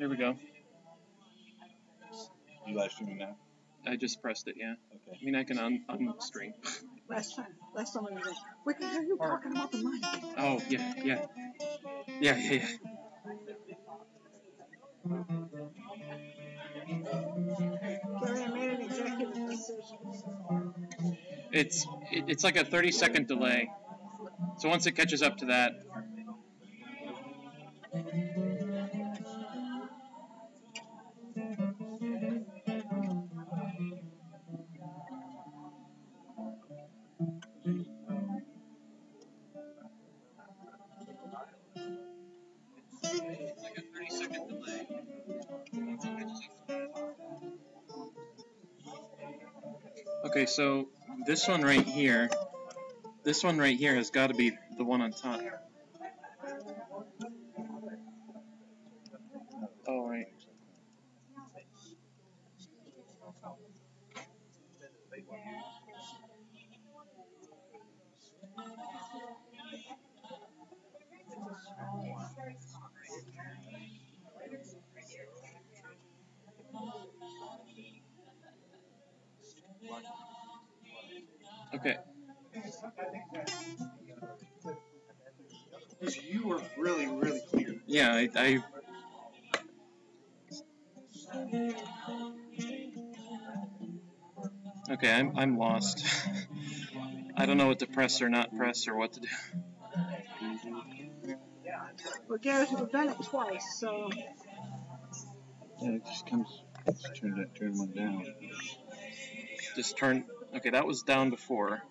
Here we go. You live streaming now? I just pressed it, yeah. Okay. I mean, I can unstream. Last time I was like, we can hear you talking about the mic. Oh, yeah. Gary, I made an executive decision. It's like a 30-second delay. So once it catches up to that. It's like a 30-second delay. Once it catches up to that. Okay, so this one right here has got to be the one on top. Oh, right. Okay. You were really, really clear. Yeah, I Okay, I'm lost. I don't know what to press or not press or what to do. Well, Garrett, we've done it twice, so. Yeah, it just comes. Just turn one down. Just turn. Okay, that was down before.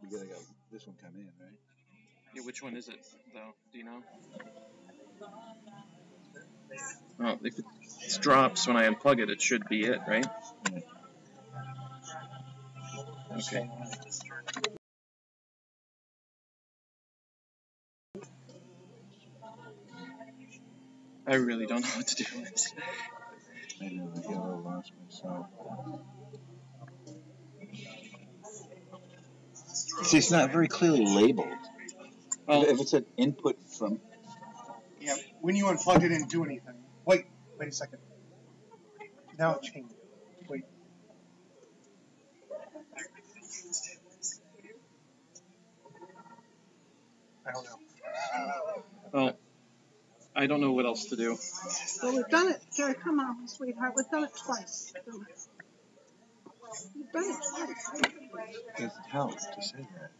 We gotta go. This one come in, right? Yeah, which one is it though? Do you know? Well, if it drops when I unplug it, it should be it, right? Okay. I really don't know what to do. I know, I get a little lost myself. See, it's not very clearly labeled. Well, if it's an input from... Yeah, when you unplug it, didn't do anything. Wait a second. Now it changed. Wait. I don't know. Well, I don't know what else to do. Well, we've done it. Gary, come on, sweetheart. We've done it twice. We've done it twice. It doesn't help to say that.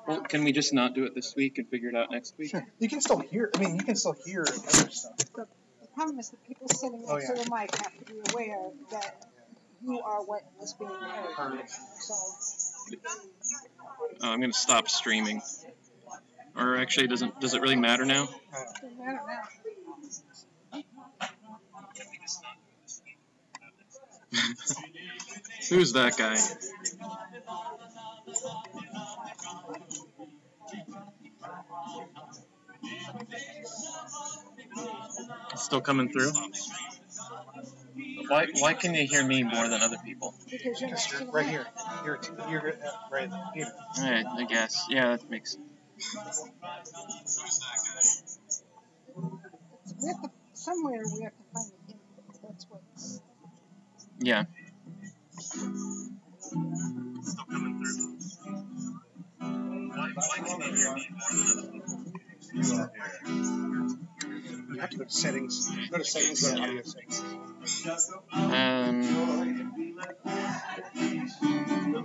Well, can we just not do it this week and figure it out next week? Sure. You can still hear. I mean, you can still hear other stuff. The problem is the people sitting next to the mic have to be aware that you are what is being heard. So. I'm going to stop streaming. Or actually, does it really matter now? It doesn't matter now. Who's that guy? Still coming through? Why can you hear me more than other people? Because you're right here. You're right here. Alright, I guess. Yeah, that makes sense. Somewhere we have to find the input. That's what's. Yeah. Still coming through. Why can you hear me more than other people? You have to go to settings. Go to settings. Go to audio settings.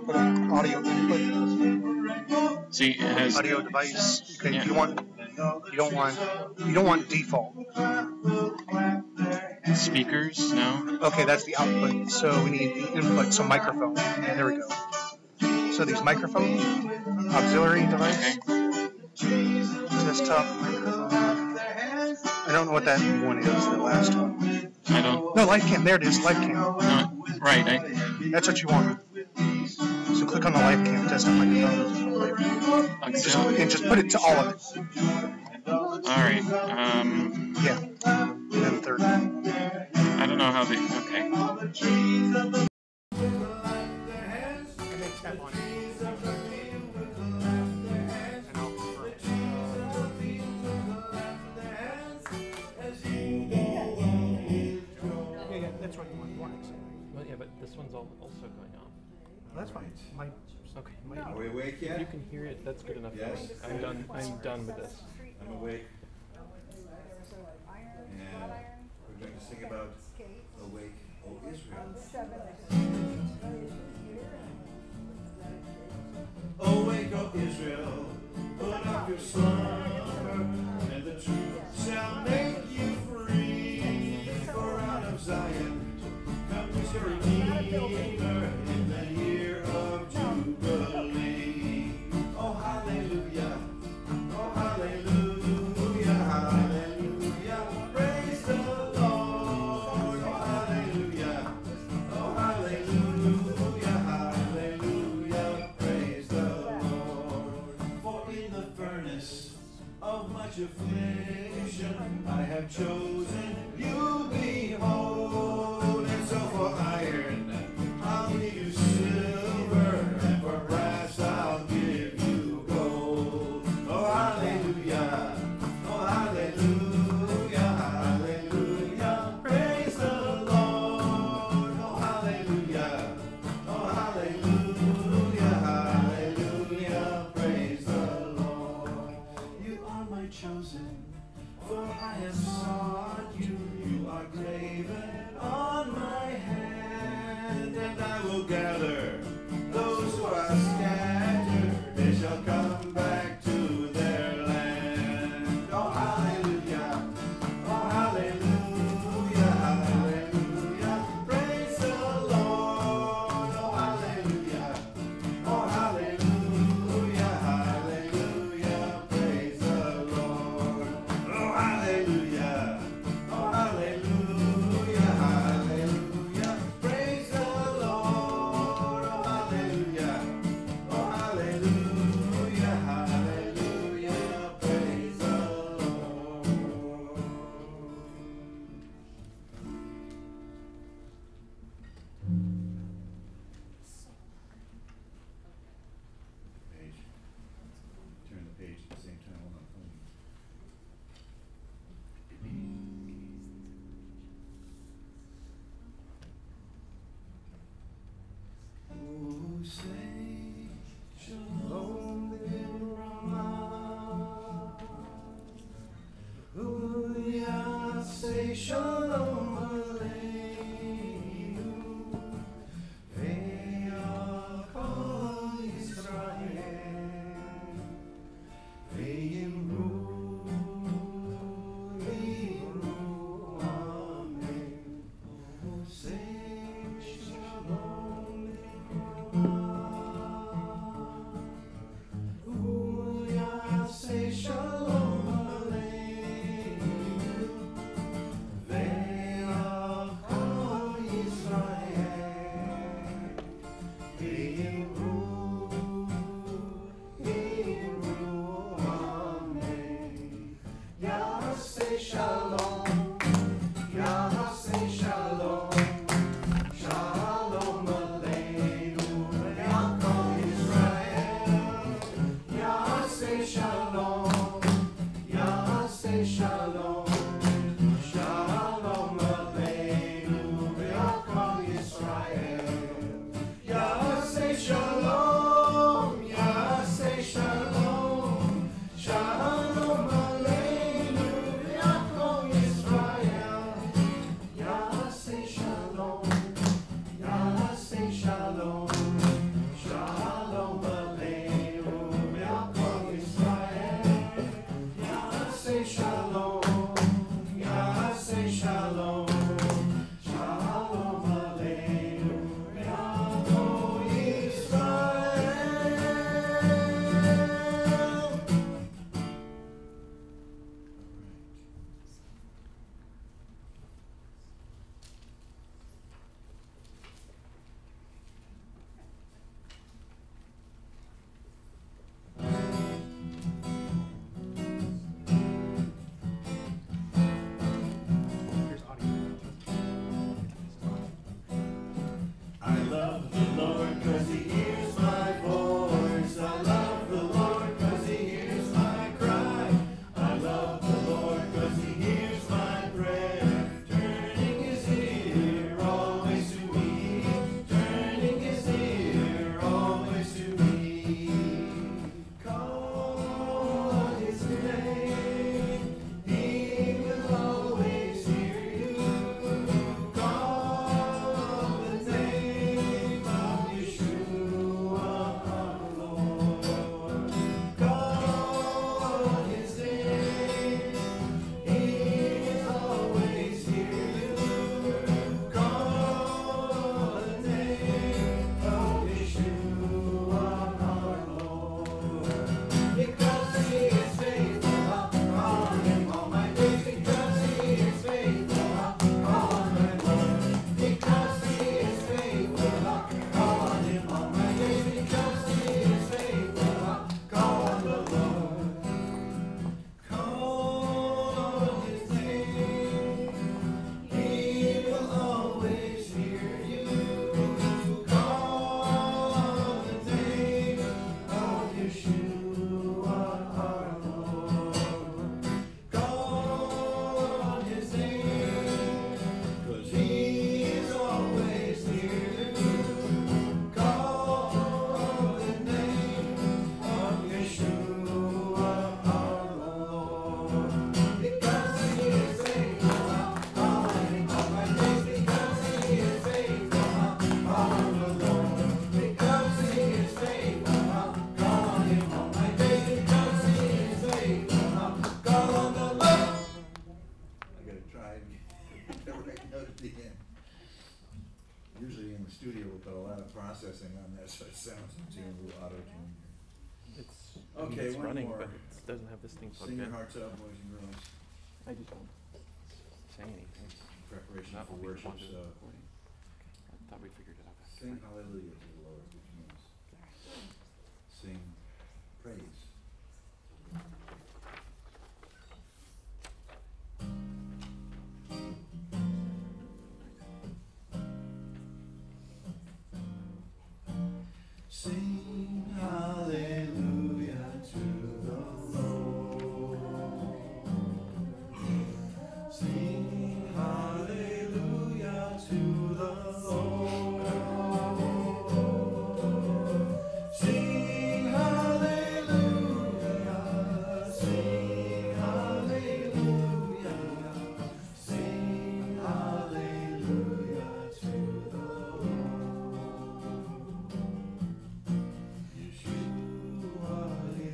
Put on audio input. See, it has audio device. Okay, yeah. you don't want default. Speakers? No. Okay, that's the output. So we need the input. So microphone. There we go. So these microphones, auxiliary device, desktop microphone. I don't know what that one is. The last one. I don't. No, live cam. There it is. Live cam. No, right. That's what you want. So click on the live cam. Desktop microphone. And just put it to all of it. Alright, yeah. And then third. I don't know how they, okay. And then tap on it. And I'll confirm. also going on. That's fine. Okay. Are we awake yet? If you can hear it, that's good enough. Yes. I'm done with this. I'm awake. And we're going to sing about Awake, O Israel. Awake, O Israel, put up your slumber, and the truth shall make you free. For out of Zion comes your Redeemer in the year of Jubilee. Oh, hallelujah, oh, hallelujah, hallelujah, praise the Lord. Oh, hallelujah, oh, hallelujah, hallelujah, praise the Lord. For in the furnace of much affliction I have chosen you, behold. And so for iron I'll give you silver, and for brass I'll give you gold. Oh, hallelujah, oh, hallelujah, hallelujah, praise the Lord. Oh, hallelujah, oh, hallelujah, hallelujah, praise the Lord. You are my chosen, for I have sought you. You are graven on my hand, and I will gather those who are scattered. They shall come back to their land. Oh, hallelujah, oh, hallelujah, hallelujah, praise the Lord. Oh, hallelujah, oh, hallelujah, hallelujah, praise the Lord. Oh, hallelujah, oh, hallelujah, hallelujah, praise the Lord. Oh, hallelujah, oh, hallelujah, hallelujah, praise the Lord. Page. Turn the page at the same time. Hold on. Oh, say shalom Limrama. Oh, yeah, say shalom Aleinu. Ve'akol Yisrael. Ve'imru Amen. Oh, say shalom Limrama. Say shalom Aleinu. Ve'akol Yisrael. Ve'imru Amen. Yah say shalom. Yah say shalom. Shalom Aleinu. Ve'akol Yisrael. Yah say shalom. Yah say shalom. Shalom Aleinu. Ve'akol Yisrael. Yah say shalom. Yah say shalom. Shalom Aleinu. Ve'akol Yisrael. Yah say shalom. Yah say shalom. Shalom Aleinu. Ve'akol Yisrael. Yah say shalom. studio will put a lot of processing on that, so it sounds into a little auto-tune. It's Okay, it's one running, more. but it doesn't have this thing plugged Sing your in. hearts out, boys and girls. I just won't say anything. Preparation Not for when we worship. come onto the So recording. Okay. I thought we figured it out. sing hallelujah to the Lord, which means sing praise. Sing hallelujah to the Lord. Sing hallelujah to the Lord. Sing hallelujah. Sing hallelujah. Sing hallelujah to the Yeshua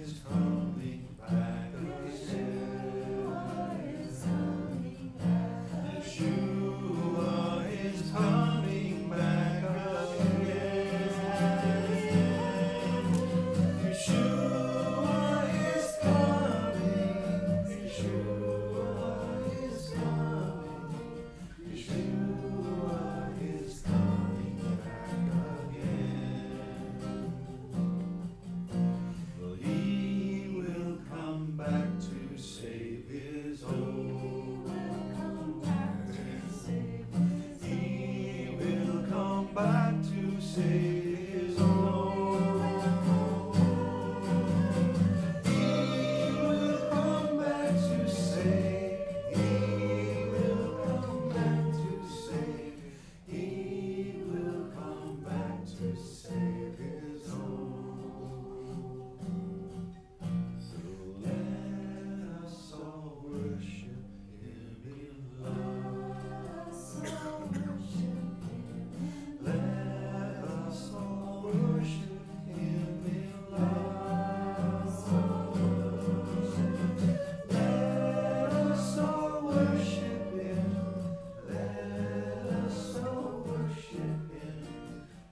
is coming back again. Yeshua is coming back again. Yeshua is coming. Yeshua is coming. Yeshua is coming back again. Well, he will come back to save his own. He will come back to save his own. He will come back to save. He will come back to save. He will come back to save his own. So let us all worship him in love. Let us all worship him in love. Let us all worship him. Let us all worship him.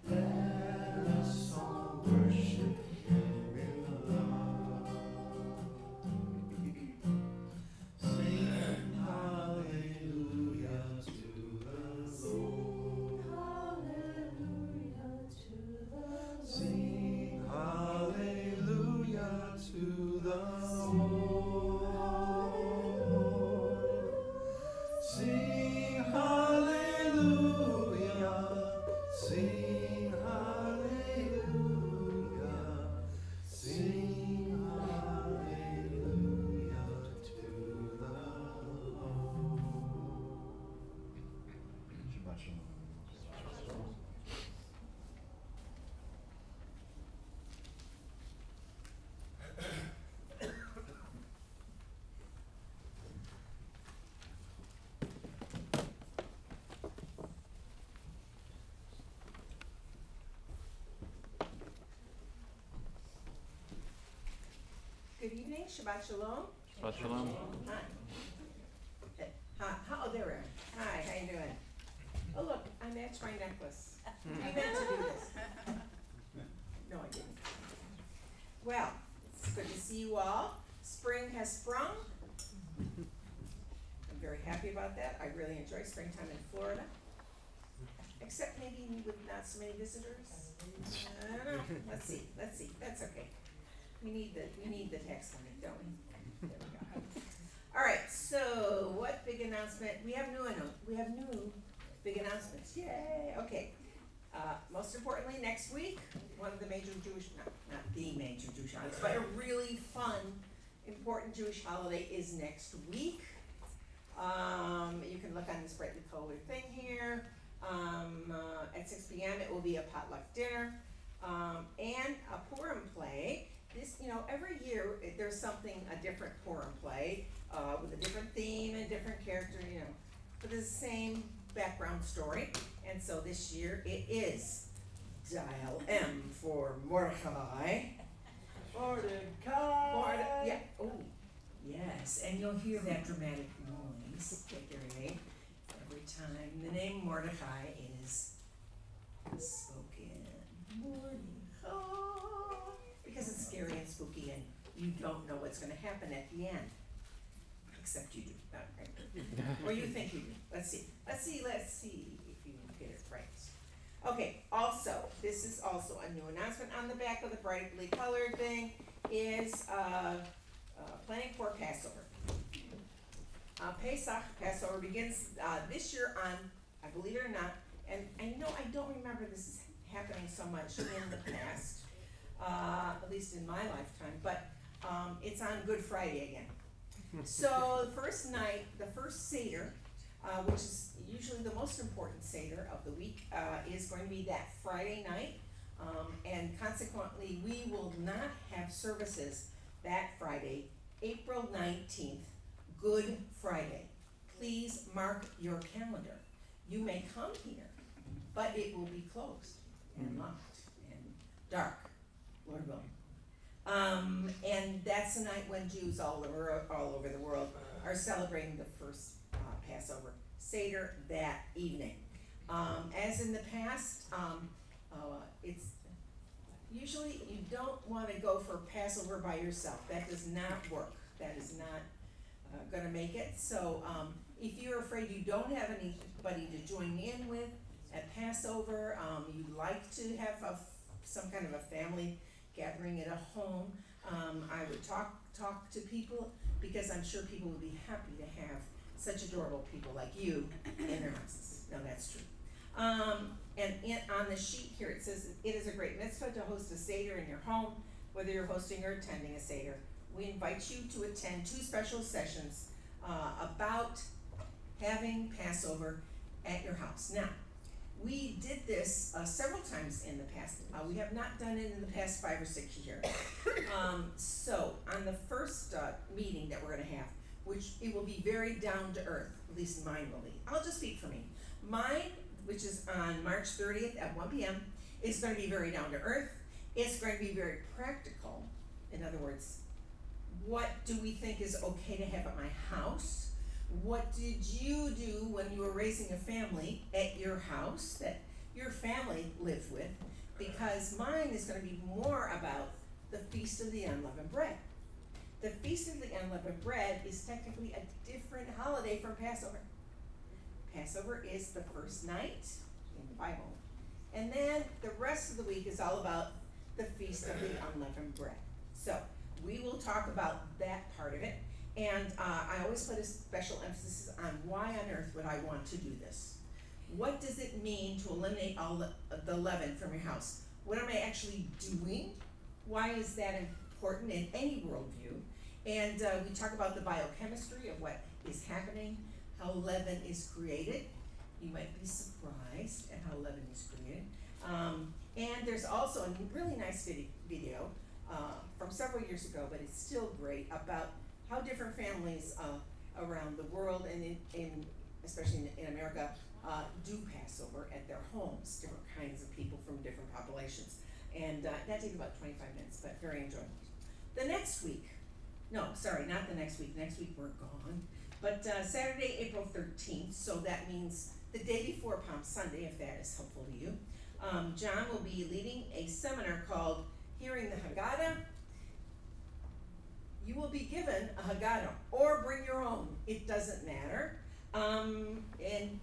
Let us all worship him in love. Sing hallelujah to the Lord. Sing hallelujah to the Lord. Sing hallelujah. Sing hallelujah. Sing hallelujah to the Lord. Shabbat shalom. Good evening, Shabbat Shalom. Shabbat shalom. Hi. Oh, there we are. Hi, how you doing? Oh, look, I matched my necklace. You meant to do this. No, I didn't. Well, it's good to see you all. Spring has sprung. I'm very happy about that. I really enjoy springtime in Florida. Except maybe with not so many visitors. I don't know. Let's see. That's okay. We need the tax money, don't we? There we go. All right. So, what big announcement? We have new big announcements. Yay! Okay. Most importantly, next week, one of the major Jewish, not the major Jewish holidays, but a really fun, important Jewish holiday is next week. You can look on this brightly colored thing here. At 6 p.m. it will be a potluck dinner and a Purim play. This, every year there's something, a different Purim play with a different theme and different character, but it's the same background story. And so this year it is Dial M for Mordecai. Mordecai. Yeah. Oh, yes. And you'll hear that dramatic noise that they're made every time the name Mordecai is spoken morning. Oh, because it's scary and spooky and you don't know what's going to happen at the end. Except you do. Not right. Or you think you do. Let's see if you get it right. Okay, also, this is also a new announcement on the back of the brightly colored thing is planning for Passover. Passover begins this year on, I believe it or not, and I know I don't remember this is happening so much in the past, at least in my lifetime, but it's on Good Friday again. So the first night, the first Seder, which is usually the most important Seder of the week, is going to be that Friday night, and consequently we will not have services that Friday, April 19th, Good Friday. Please mark your calendar. You may come here, but it will be closed and locked and dark, Lord willing. And that's the night when Jews all over the world are celebrating the first Passover Seder that evening. As in the past, it's usually you don't want to go for Passover by yourself. That does not work. That is not going to make it. So if you're afraid you don't have anybody to join in with at Passover, you'd like to have some kind of a family gathering at a home, I would talk to people, because I'm sure people would be happy to have such adorable people like you in their houses. No, that's true. And on the sheet here it says, it is a great mitzvah to host a Seder in your home, whether you're hosting or attending a Seder. We invite you to attend 2 special sessions about having Passover at your house. Now, we did this several times in the past. We have not done it in the past 5 or 6 years. So on the first meeting that we're going to have, which it will be very down to earth, at least mine will be. I'll just speak for me. Mine, which is on March 30th at 1 p.m., is going to be very down to earth. It's going to be very practical. In other words, what do we think is okay to have at my house? What did you do when you were raising a family at your house that your family lived with? Because mine is going to be more about the Feast of the Unleavened Bread. The Feast of the Unleavened Bread is technically a different holiday from Passover. Passover is the first night in the Bible. And then the rest of the week is all about the Feast of the Unleavened Bread. So we will talk about that part of it. And I always put a special emphasis on why on earth would I want to do this? What does it mean to eliminate all the leaven from your house? What am I actually doing? Why is that important in any worldview? And we talk about the biochemistry of what is happening, how leaven is created. You might be surprised at how leaven is created. And there's also a really nice video from several years ago, but it's still great, about how different families around the world and especially in America do Passover at their homes, different kinds of people from different populations. And that takes about 25 minutes, but very enjoyable. The next week, no, sorry, not the next week. Next week we're gone. But Saturday, April 13th, so that means the day before Palm Sunday, if that is helpful to you. John will be leading a seminar called Hearing the Haggadah. You will be given a Haggadah, or bring your own, it doesn't matter. And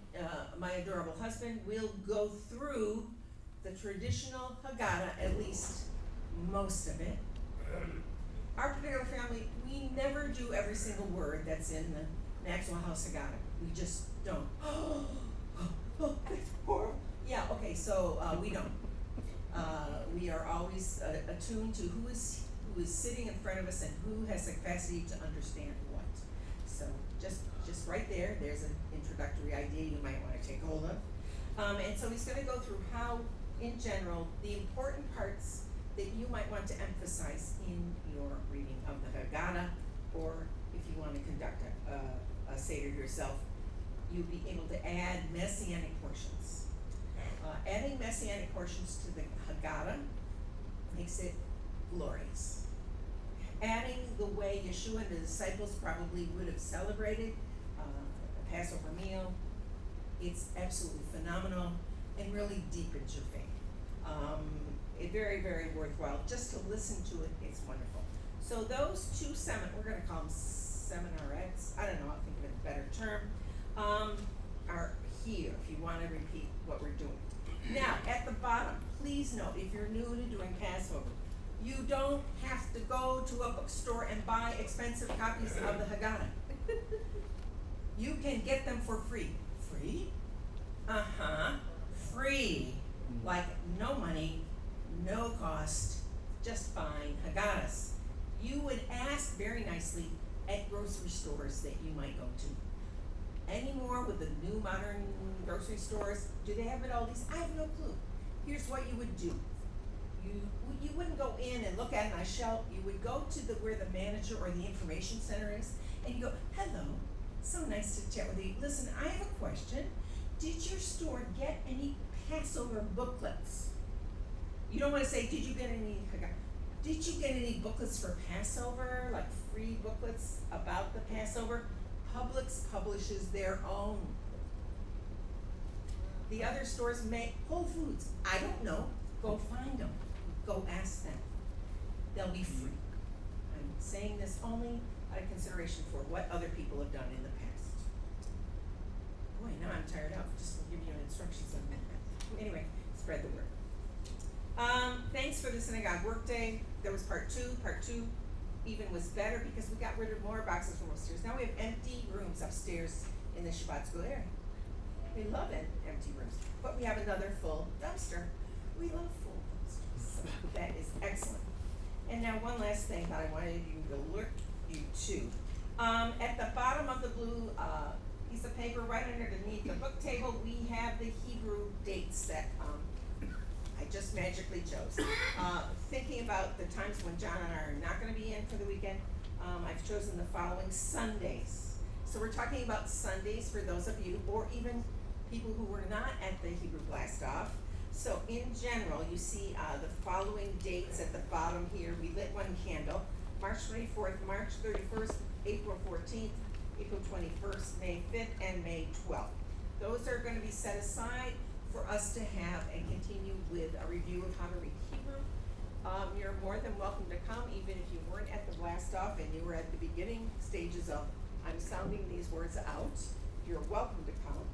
my adorable husband will go through the traditional Haggadah, at least most of it. Our particular family, we never do every single word that's in the Maxwell House Haggadah. We just don't. Oh, that's horrible. Yeah, okay, so we don't. We are always attuned to who is sitting in front of us and who has the capacity to understand what. So just right there, there's an introductory idea you might want to take hold of. And so he's going to go through how, in general, the important parts that you might want to emphasize in your reading of the Haggadah, or if you want to conduct a Seder yourself, you'll be able to add messianic portions. Adding messianic portions to the Haggadah makes it glorious. Adding the way Yeshua and the disciples probably would have celebrated the Passover meal, it's absolutely phenomenal. and really deepens your faith. It very, very worthwhile just to listen to it. It's wonderful. So those two we're going to call them seminarettes. I don't know. I'll think of a better term. Are here if you want to repeat what we're doing. Now, at the bottom, please note, if you're new to doing Passover, you don't have to go to a bookstore and buy expensive copies of the Haggadah. You can get them for free. Free? Free. Like no money, no cost, just buying Haggadahs. You would ask very nicely at grocery stores that you might go to. Anymore with the new modern grocery stores, do they have it all these? I have no clue. Here's what you would do. You wouldn't go in and look at it on a shelf. You would go to where the manager or the information center is, and you go, hello, so nice to chat with you. Listen, I have a question. Did your store get any Passover booklets? You don't want to say, did you get any booklets for Passover, like free booklets about the Passover? Publix publishes their own. The other stores make Whole Foods. I don't know. Go find them. Go ask them. They'll be free. I'm saying this only out of consideration for what other people have done in the past. Boy, now I'm tired out just to give you instructions on that. Anyway, spread the word. Thanks for the synagogue workday. There was part two. Part two even was better because we got rid of more boxes from upstairs. Now we have empty rooms upstairs in the Shabbat school area. We love empty rooms, but we have another full dumpster. We love full dumpsters, so that is excellent. And now one last thing that I wanted you to alert you to. At the bottom of the blue piece of paper, right underneath the book table, we have the Hebrew dates that I just magically chose. Thinking about the times when John and I are not going to be in for the weekend, I've chosen the following Sundays. So we're talking about Sundays for those of you, or even people who were not at the Hebrew Blast-Off. So in general, you see the following dates at the bottom here. We lit one candle, March 24th, March 31st, April 14th, April 21st, May 5th, and May 12th. Those are going to be set aside for us to have and continue with a review of how to read Hebrew. You're more than welcome to come, even if you weren't at the Blast-Off and you were at the beginning stages of I'm sounding these words out. You're welcome to come.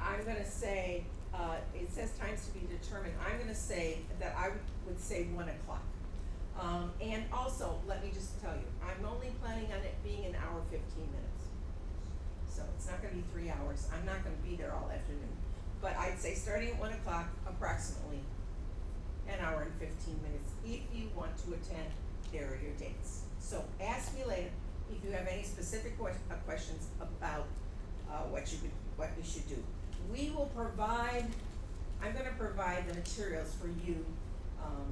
I'm going to say, it says times to be determined. I'm going to say that I would say 1 o'clock. And also, let me just tell you, I'm only planning on it being an hour, 15 minutes. So it's not going to be 3 hours. I'm not going to be there all afternoon. But I'd say starting at 1 o'clock, approximately an hour and 15 minutes. If you want to attend, there are your dates. So ask me later if you have any specific questions about what you should do. We will provide, I'm going to provide the materials for you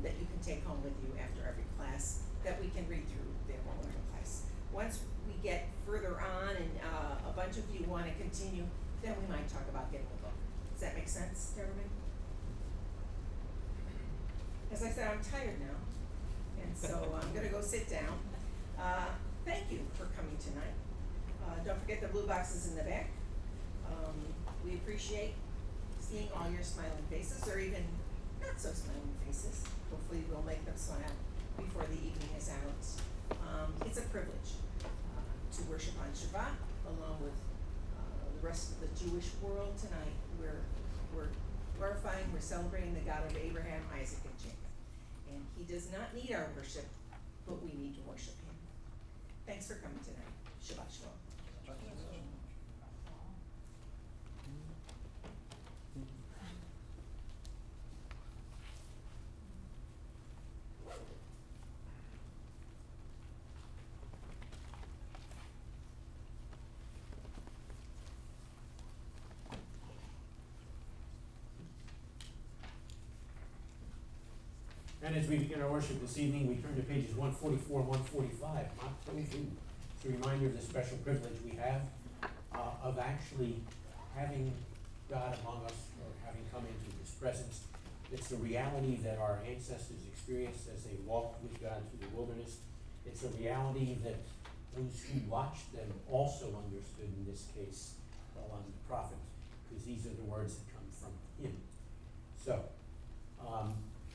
that you can take home with you after every class that we can read through their whole class. Once we get further on and a bunch of you want to continue, then we might talk about getting a book. Does that make sense to everybody? As I said, I'm tired now, and so I'm going to go sit down. Thank you for coming tonight. Don't forget the blue boxes in the back. We appreciate seeing all your smiling faces, or even not so smiling faces. Hopefully we'll make them smile before the evening is out. It's a privilege to worship on Shabbat along with the rest of the Jewish world tonight. We're glorifying, we're celebrating the God of Abraham, Isaac, and Jacob. And he does not need our worship, but we need to worship him. Thanks for coming tonight. Shabbat Shalom. And as we begin our worship this evening, we turn to pages 144 and 145, Mach Tovu. It's a reminder of the special privilege we have of actually having God among us, or having come into his presence. It's the reality that our ancestors experienced as they walked with God through the wilderness. It's a reality that those who watched them also understood in this case, while the prophet because these are the words that come from him. So,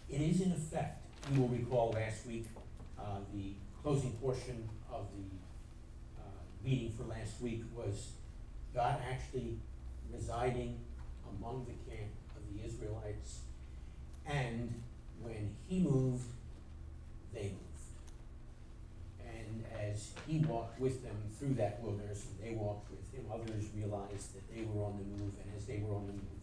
it is in effect, you will recall last week, the closing portion of the meeting for last week was God actually residing among the camp of the Israelites, and when he moved, they moved. And as he walked with them through that wilderness, and they walked with him, others realized that they were on the move, and as they were on the move,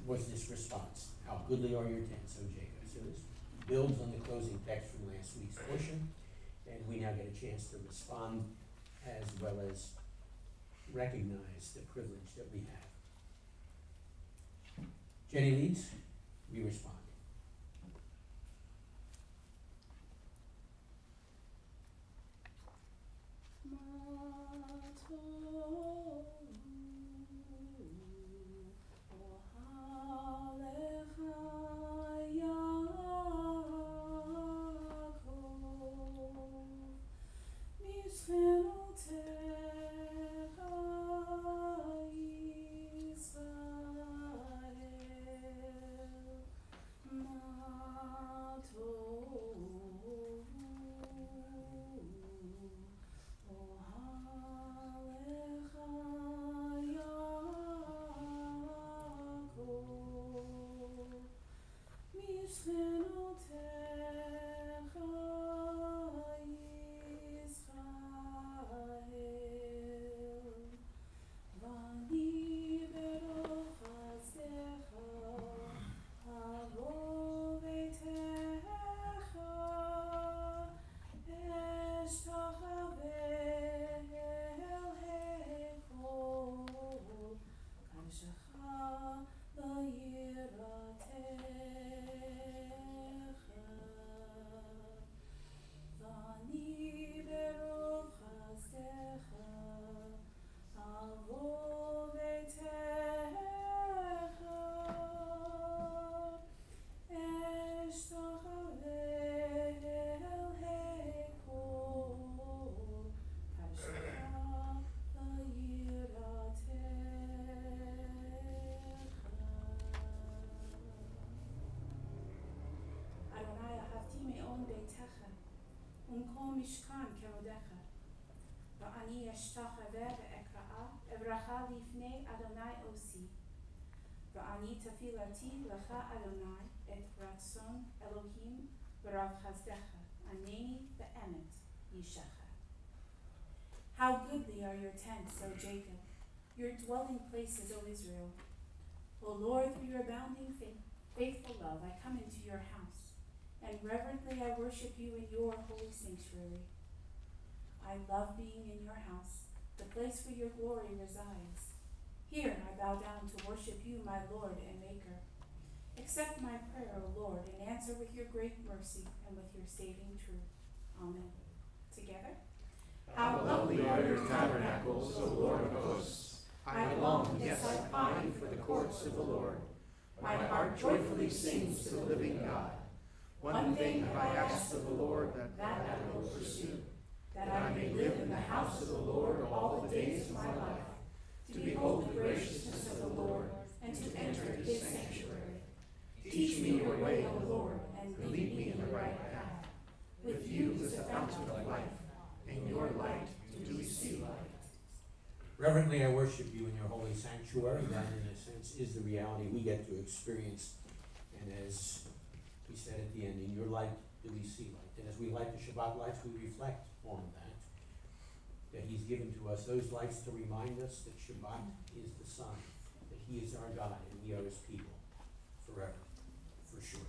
was this response, "How goodly are your tents, O Jacob." So this builds on the closing text from last week's portion, and we now get a chance to respond as well as recognize the privilege that we have. Jenny leads, we respond. משכן כבודך, ואני אשתחווה ואקרא אברכה לפני אדוני עושי, ואני תפילתי לך אדוני את רצון אלוהים ברב חסדך, ענני באמת ישך. How goodly are your tents, O Jacob, your dwelling places, O Israel. O Lord, through your abounding faithful love, I come into your house, and reverently I worship you in your holy sanctuary. I love being in your house, the place where your glory resides. Here I bow down to worship you, my Lord and Maker. Accept my prayer, O Lord, and answer with your great mercy and with your saving truth. Amen. Together. How lovely are your tabernacles, O Lord of hosts! I long, yes, I pine for the courts of the Lord. My heart joyfully sings to the living God. One thing have I asked of the Lord, that I will pursue, that I may live in the house of the Lord all the days of my life, to behold the graciousness of the Lord, and to enter his sanctuary. Teach me your way, O Lord, and lead me in the right path. With you is the fountain of life. In your light do we see light. Reverently I worship you in your holy sanctuary. That, in a sense, is the reality we get to experience. And as we said at the end, in your light do we see light. And as we light the Shabbat lights, we reflect on that he's given to us those lights to remind us that Shabbat is the Son, that he is our God, and we are his people forever, for sure.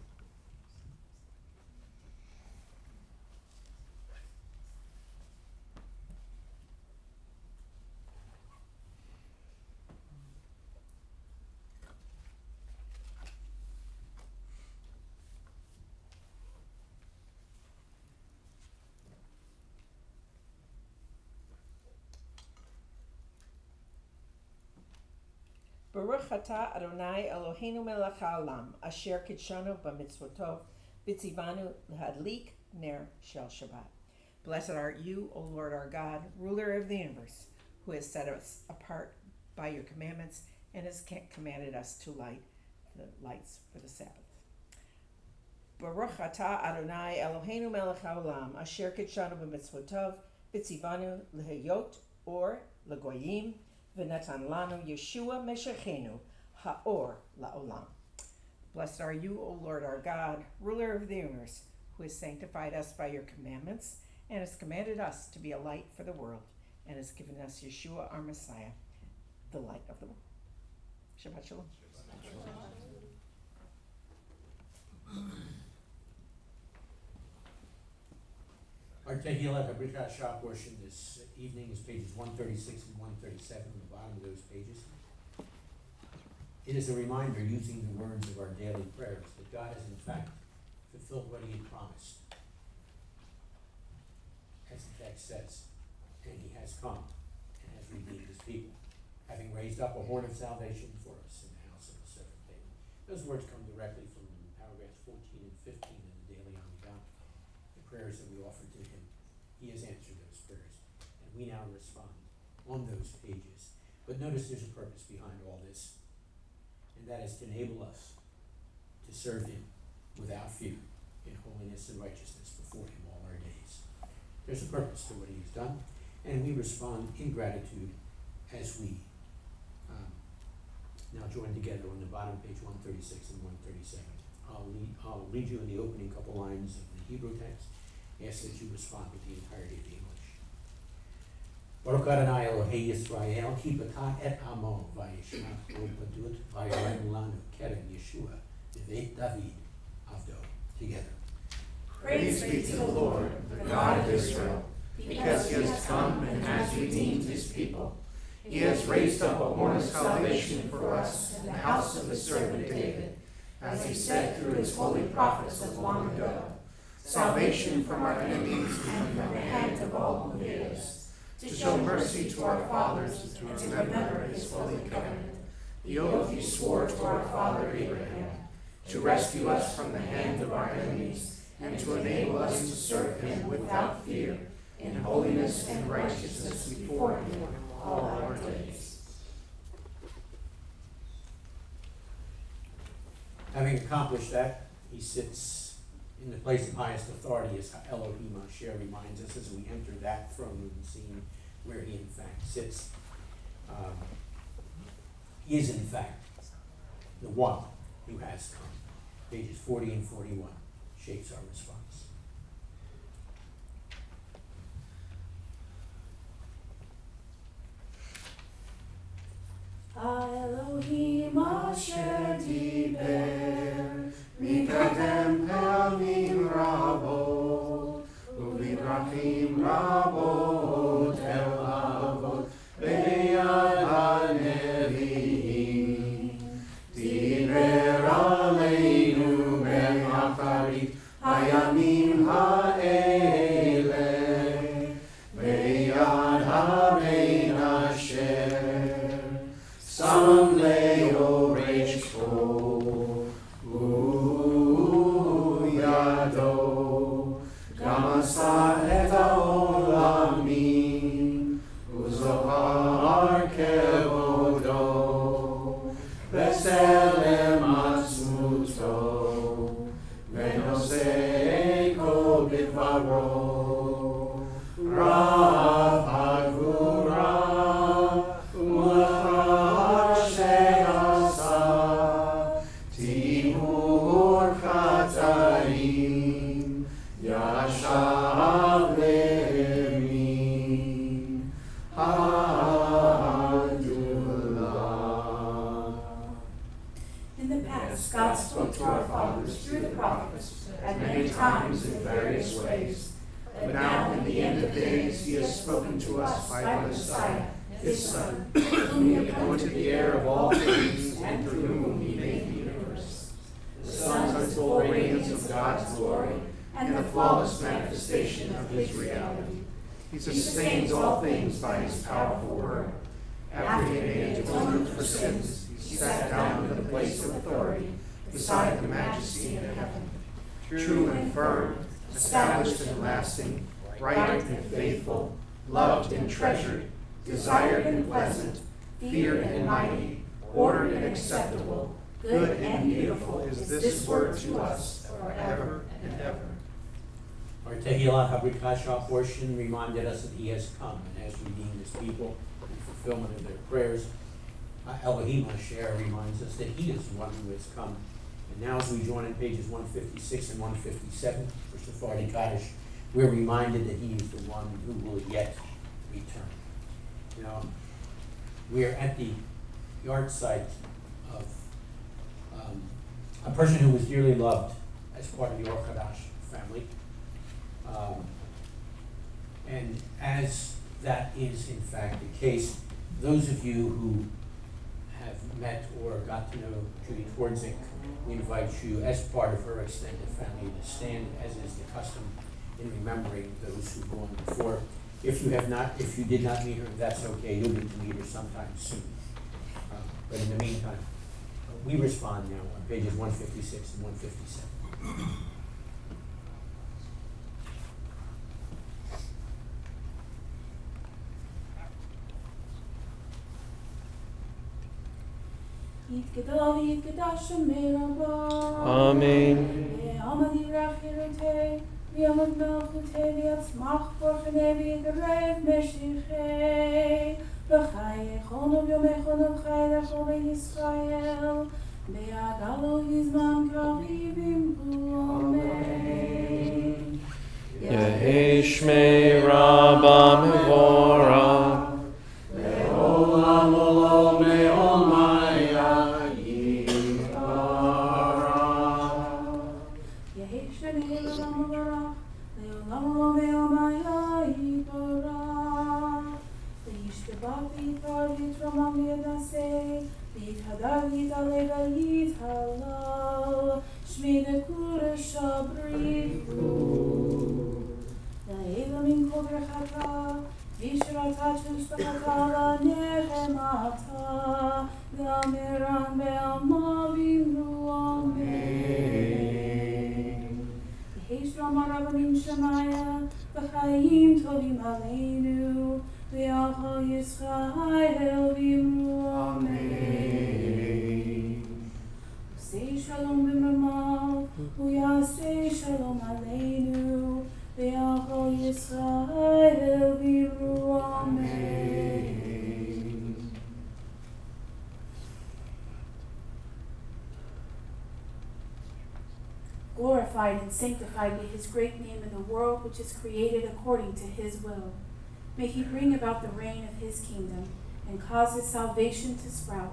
Baruch atah Adonai Eloheinu melech haolam, asher kidshanu b'mitzvotov, v'tzivanu l'hadlik ner shel Shabbat. Blessed art you, O Lord our God, ruler of the universe, who has set us apart by your commandments, and has commanded us to light the lights for the Sabbath. Baruch atah Adonai Eloheinu melech haolam, asher kitshanu b'mitzvotov, v'tzivanu lehayot or legoyim, v'natan lanu Yeshua Meshachenu, ha'or la'olam. Blessed are you, O Lord our God, ruler of the universe, who has sanctified us by your commandments, and has commanded us to be a light for the world, and has given us Yeshua our Messiah, the light of the world. Shabbat Shalom. Our Tehillah, the Brit Hashah portion this evening is pages 136 and 137 on the bottom of those pages. It is a reminder, using the words of our daily prayers, that God has in fact fulfilled what he had promised. As the text says, and he has come and has redeemed his people, having raised up a horn of salvation for us in the house of the servant David. Those words come directly from paragraphs 14 and 15 in the daily Amidah, the prayers that we offer to him. He has answered those prayers, and we now respond on those pages. But notice there's a purpose behind all this, and that is to enable us to serve him without fear, in holiness and righteousness before him all our days. There's a purpose to what he has done, and we respond in gratitude as we now join together on the bottom page 136 and 137. I'll read you in the opening couple lines of the Hebrew text. Ask that you respond with the entirety of the English. Baruch Adonai Elohei Yisrael, ki b'ta et amo, vayishnach lo badut, vayarem lanu kerem Yeshua, v'veit David avdo. Together. Praise be to the Lord, the God of Israel, because he has come and has redeemed his people. He has raised up a horn of salvation for us in the house of his servant David, as he said through his holy prophets of long ago. Salvation from our enemies and from the hand of all who hate us, to show mercy to our fathers and to remember his holy covenant, the oath he swore to our father Abraham, to rescue us from the hand of our enemies and to enable us to serve him without fear, in holiness and righteousness before him all our days. Having accomplished that, he sits in the place of highest authority, as Elohim Asher reminds us as we enter that throne room scene where he in fact sits. He is in fact the one who has come. Pages 40 and 41 shapes our response. Elohim Asher Diber, Mikadem Pamim Rabot, Uvidrachim Rabot El Avot, Beyad HaNevi'im, Diber Aleinu Ben Acharit Hayamim Ha'eleh, Beyad HaBein Asher, Sam Leo Rechko, Uyado, Gamasa et Haolamim, Uzohar Kevodo, B'Selem Atzmuto, V'Noseko B'Dvaro, Rav Hagvura, Yashav Lemin Hadullah. In the past, God spoke to our fathers through the prophets at many times in various ways. But now, in the end of days, he has spoken to us by the Messiah, his Son, whom he appointed the heir of all things, and through whom he made the universe. The Son is the full radiance of God's glory, and the flawless manifestation of his reality. He sustains all things by his powerful word. After he made atonement for sins, he sat down in the place of authority, beside the majesty in heaven. True and firm, established and lasting, bright and faithful, loved and treasured, desired and pleasant, feared and mighty, ordered and acceptable, good and beautiful is this word to us forever and ever. Our Tehillah Habrikasha portion reminded us that he has come and has redeemed his people in fulfillment of their prayers. Elohim Asher reminds us that he is the one who has come. And now as we join in pages 156 and 157 for Sephardi Kaddish, we're reminded that he is the one who will yet return. You know, we're at the yard site of a person who was dearly loved as part of the Or Chadash family. And as that is in fact the case, those of you who have met or got to know Judy Twardzik, we invite you as part of her extended family to stand, as is the custom, in remembering those who've gone before. If you did not meet her, that's okay. You'll get to meet her sometime soon. But in the meantime, we respond now on pages 156 and 157. Amen. Yehi Shmei Rabba Mevorah Le'olam Olam Me'olmaya Glorified and sanctified be his great name in the world which is created according to his will. May he bring about the reign of his kingdom and cause his salvation to sprout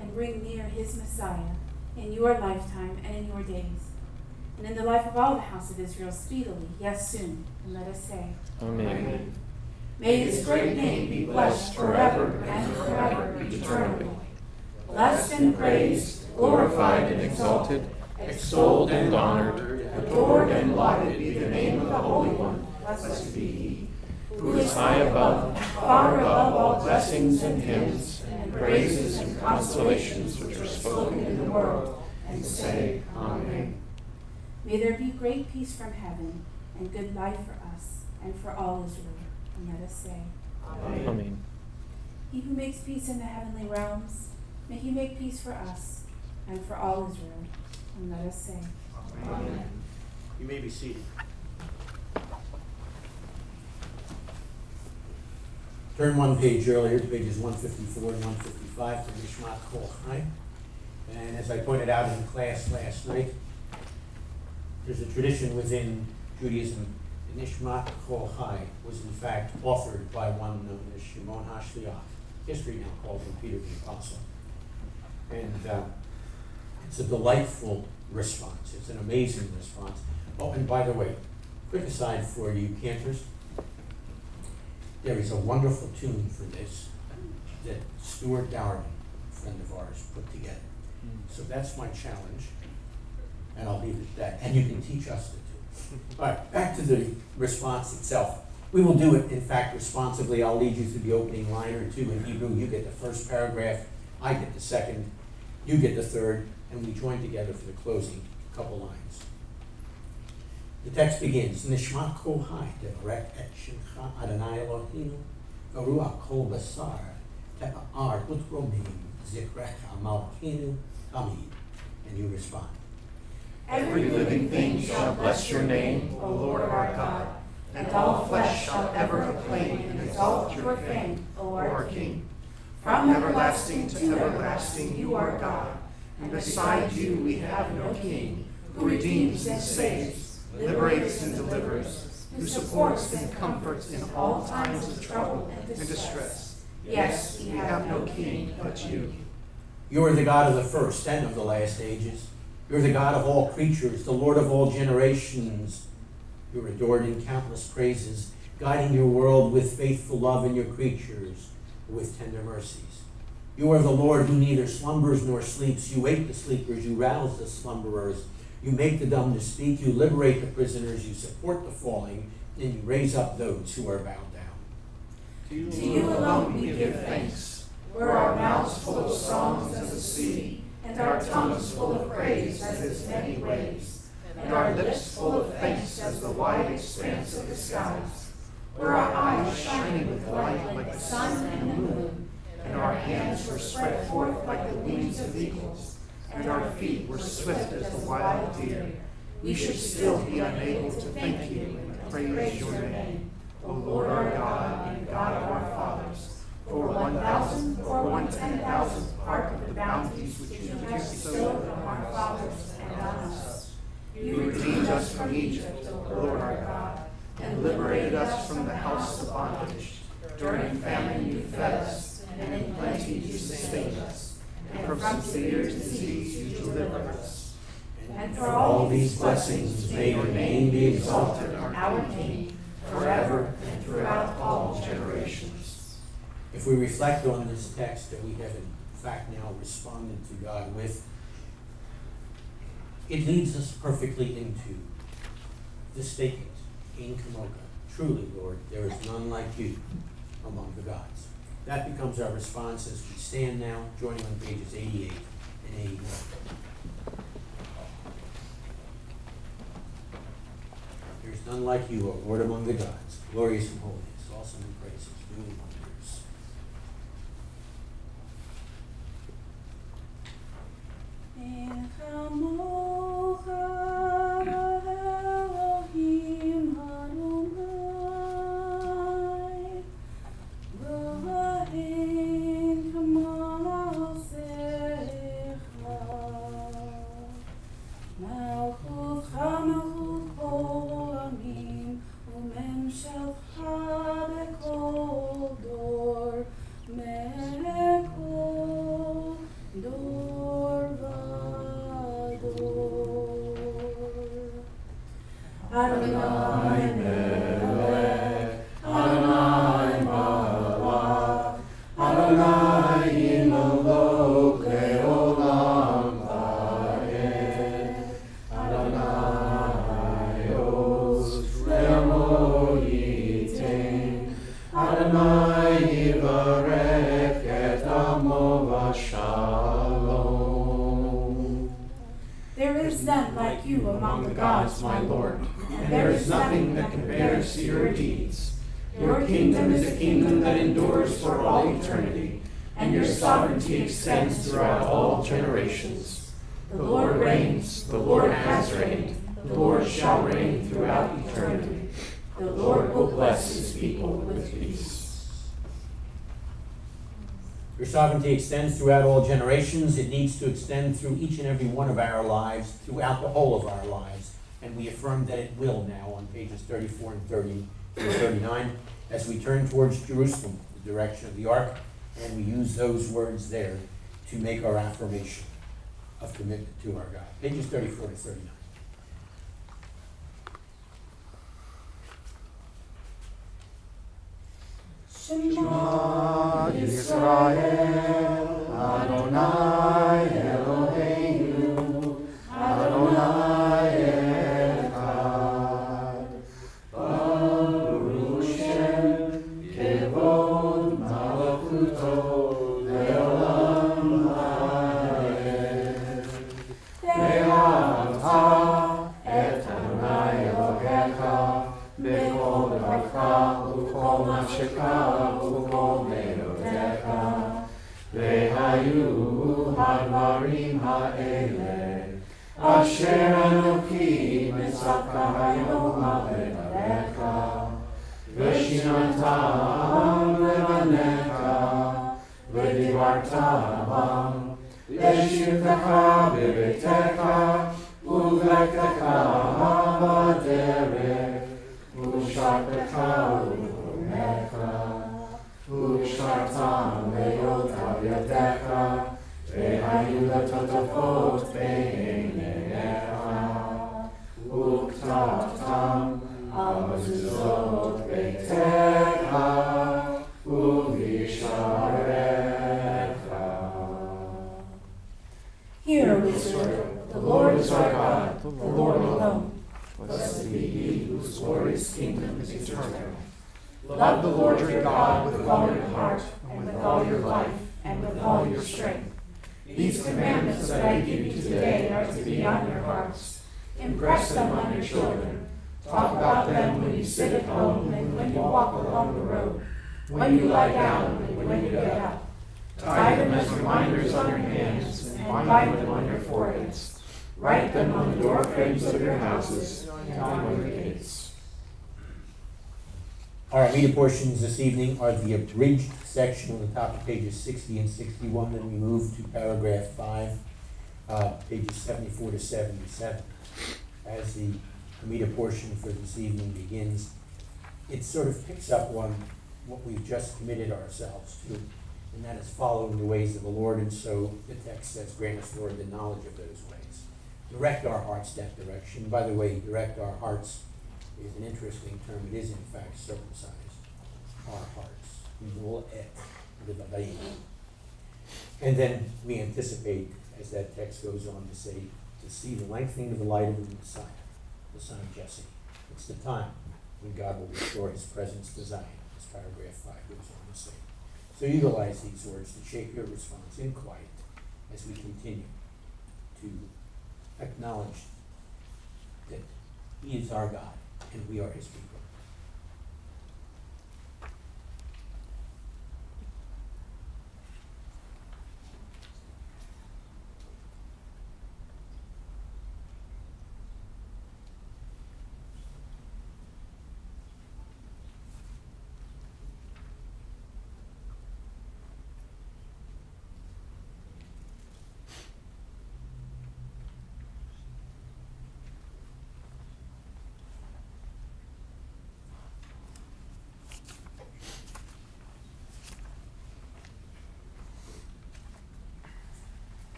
and bring near his Messiah in your lifetime and in your days, and in the life of all the house of Israel speedily, yes, soon, and let us say, Amen. May his great name be blessed forever and forever eternally. Blessed and praised, glorified and exalted, extolled and honored, adored and lauded be the name of the Holy One, blessed be he, who is high above, far above all blessings and hymns, and praises and consolations which are spoken in the world, and say, Amen. May there be great peace from heaven, and good life for us, and for all Israel, and let us say, Amen. Amen. He who makes peace in the heavenly realms, may he make peace for us, and for all Israel, and let us say, Amen. You may be seated. Turn one page earlier to pages 154 and 155 for Nishmat Kol Chai. And as I pointed out in class last night, there's a tradition within Judaism. Nishmat Kol Chai was in fact offered by one known as Shimon HaShliach. History now calls him Peter the Apostle. And it's a delightful response. It's an amazing response. Oh, and by the way, quick aside for you cantors, there is a wonderful tune for this that Stuart Dowerman, a friend of ours, put together. So that's my challenge, and I'll leave it at that. And you can teach us the tune. All right, back to the response itself. We will do it, in fact, responsively. I'll lead you through the opening line or two in Hebrew. You get the first paragraph, I get the second, you get the third, and we join together for the closing couple lines. The text begins, Nishmat Kol Hai, Devarek et Shimcha Adonai Eloheinu, Garuach Kol Basar, Te'ar utromim zikrecha malkenu tamid. And you respond. Every living thing shall bless your name, O Lord our God, and all flesh shall ever proclaim and exalt your fame, O our King. From everlasting to everlasting you are God, and beside you we have no king, who redeems and saves, liberates and delivers, who supports and comforts in all times of trouble and distress. Yes, we have no king but you. You are the God of the first and of the last ages. You're the God of all creatures, the Lord of all generations. You're adored in countless praises, guiding your world with faithful love and your creatures with tender mercies. You are the Lord who neither slumbers nor sleeps. You wake the sleepers, you rouse the slumberers. You make the dumb to speak, you liberate the prisoners, you support the falling, and you raise up those who are bowed down. To you alone we give thanks. Were our mouths full of songs as the sea, and our tongues full of praise as its many waves, and our lips full of thanks as the wide expanse of the skies. Were our eyes shining with light like the sun and the moon, and our hands were spread forth like the wings of eagles, and our feet were swift as the wild deer, we should still be unable to thank you and praise your name, O Lord our God and God of our fathers, for 1,000 or 1/10,000th part of the bounties which you have bestowed on our fathers and on us. You redeemed us from Egypt, O Lord our God, and liberated us from the house of bondage. During famine you fed us, and in plenty you sustained us, and from severe disease you delivered us. And for all these blessings may your name be exalted, our King, forever and throughout all generations. If we reflect on this text that we have in fact now responded to God with, it leads us perfectly into this statement, in Kamoka. Truly, Lord, there is none like you among the gods. That becomes our response as we stand now, joining on pages 88 and 81. There is none like you, O Lord, among the gods, glorious in holiness, awesome in praises, doing wonders. In Kamocha Elohim Adonai, V'ain Kamasecha, Malchutcha Malchut Kol Amim, U'memshelcha B'kol Dor, Mekol Dor Adonai Melech, Adonai Malach, Adonai Imelok Leolam Vaed, Adonai Oz Le'amo Yitain, Adonai Yivarech et Amo V'Shalom. There is none like you among the gods, my Lord, and there is nothing that compares to your deeds. Your kingdom is a kingdom that endures for all eternity, and your sovereignty extends throughout all generations. The Lord reigns, the Lord has reigned, the Lord shall reign throughout eternity. The Lord will bless his people with peace. Your sovereignty extends throughout all generations. It needs to extend through each and every one of our lives, throughout the whole of our lives. And we affirm that it will now on pages 34 and 30 through 39 as we turn towards Jerusalem, the direction of the ark, and we use those words there to make our affirmation of commitment to our God. Pages 34 to 39. Shema Yisrael, Adonai Eloheinu, Adonai Echad. Baruch Shem, Kevod Malachuto, Leolam Ha'ed. Ve'ahavta et Adonai Elohecha, B'kol dvarcha, U'kol nafshecha, U'kol me'otecha. והיו הדברים האלה אשר אלוקים מצווה היום על לבביך ושיננתם לבניך ודיברת בם לשבתך בביתך ובלכתך בדרך ושרתך ובקומך ושרתם להיות על ידיך והיו לטוטפות בעיניך וכתבתם על מזוזות ביתך ובשעריך. Hear, O Israel, the Lord is our God, the Lord alone. Blessed be he whose glorious kingdom is eternal. Love the Lord your God with all your heart, and with all your life, and with all your strength. These commandments that I give you today are to be on your hearts. Impress them on your children. Talk about them when you sit at home and when you walk along the road, when you lie down and when you get up. Tie them as reminders on your hands and bind them on your foreheads. Write them on the door frames of your houses and on your gates. Our reading portions this evening are the abridged section on the top of pages 60 and 61. Then we move to paragraph 5, pages 74 to 77. As the Amida portion for this evening begins, it sort of picks up on what we've just committed ourselves to, and that is following the ways of the Lord. And so the text says, grant us, Lord, the knowledge of those ways. Direct our hearts that direction. By the way, direct our hearts is an interesting term. It is, in fact, circumcise our hearts. And then we anticipate, as that text goes on to say, to see the lengthening of the light of the Messiah, the son of Jesse. It's the time when God will restore his presence to Zion, as paragraph 5 goes on to say. So utilize these words to shape your response in quiet as we continue to acknowledge that he is our God and we are his people.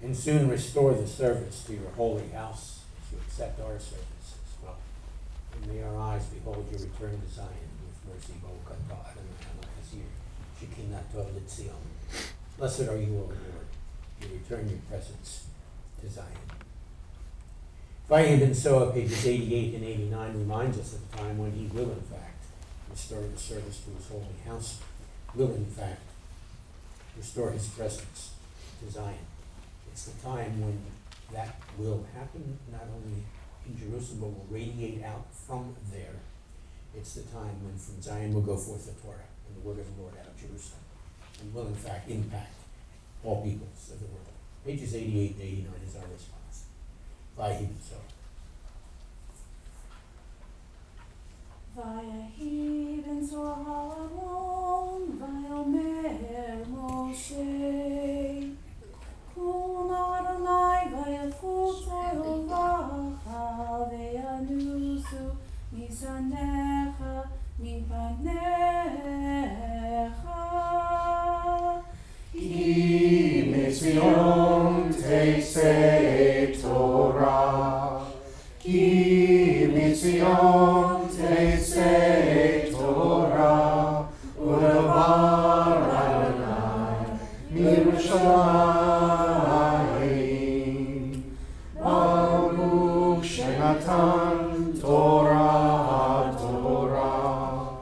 And soon restore the service to your holy house as you accept our service as well. And may our eyes behold your return to Zion with mercy. Blessed are you, O Lord. You return your presence to Zion. Vayikra so pages 88 and 89 reminds us of the time when he will, in fact, restore the service to his holy house, will, in fact, restore his presence to Zion. It's the time when that will happen, not only in Jerusalem, but will radiate out from there. It's the time when from Zion will go forth the Torah and the word of the Lord out of Jerusalem, and will in fact impact all peoples of the world. Pages 88 and 89 is our response. Vayikra so. Vayehi ben Zoharon, Vayomer Moshe, Kum Adonai Adonai, Baruch Shenatan Torah Torah,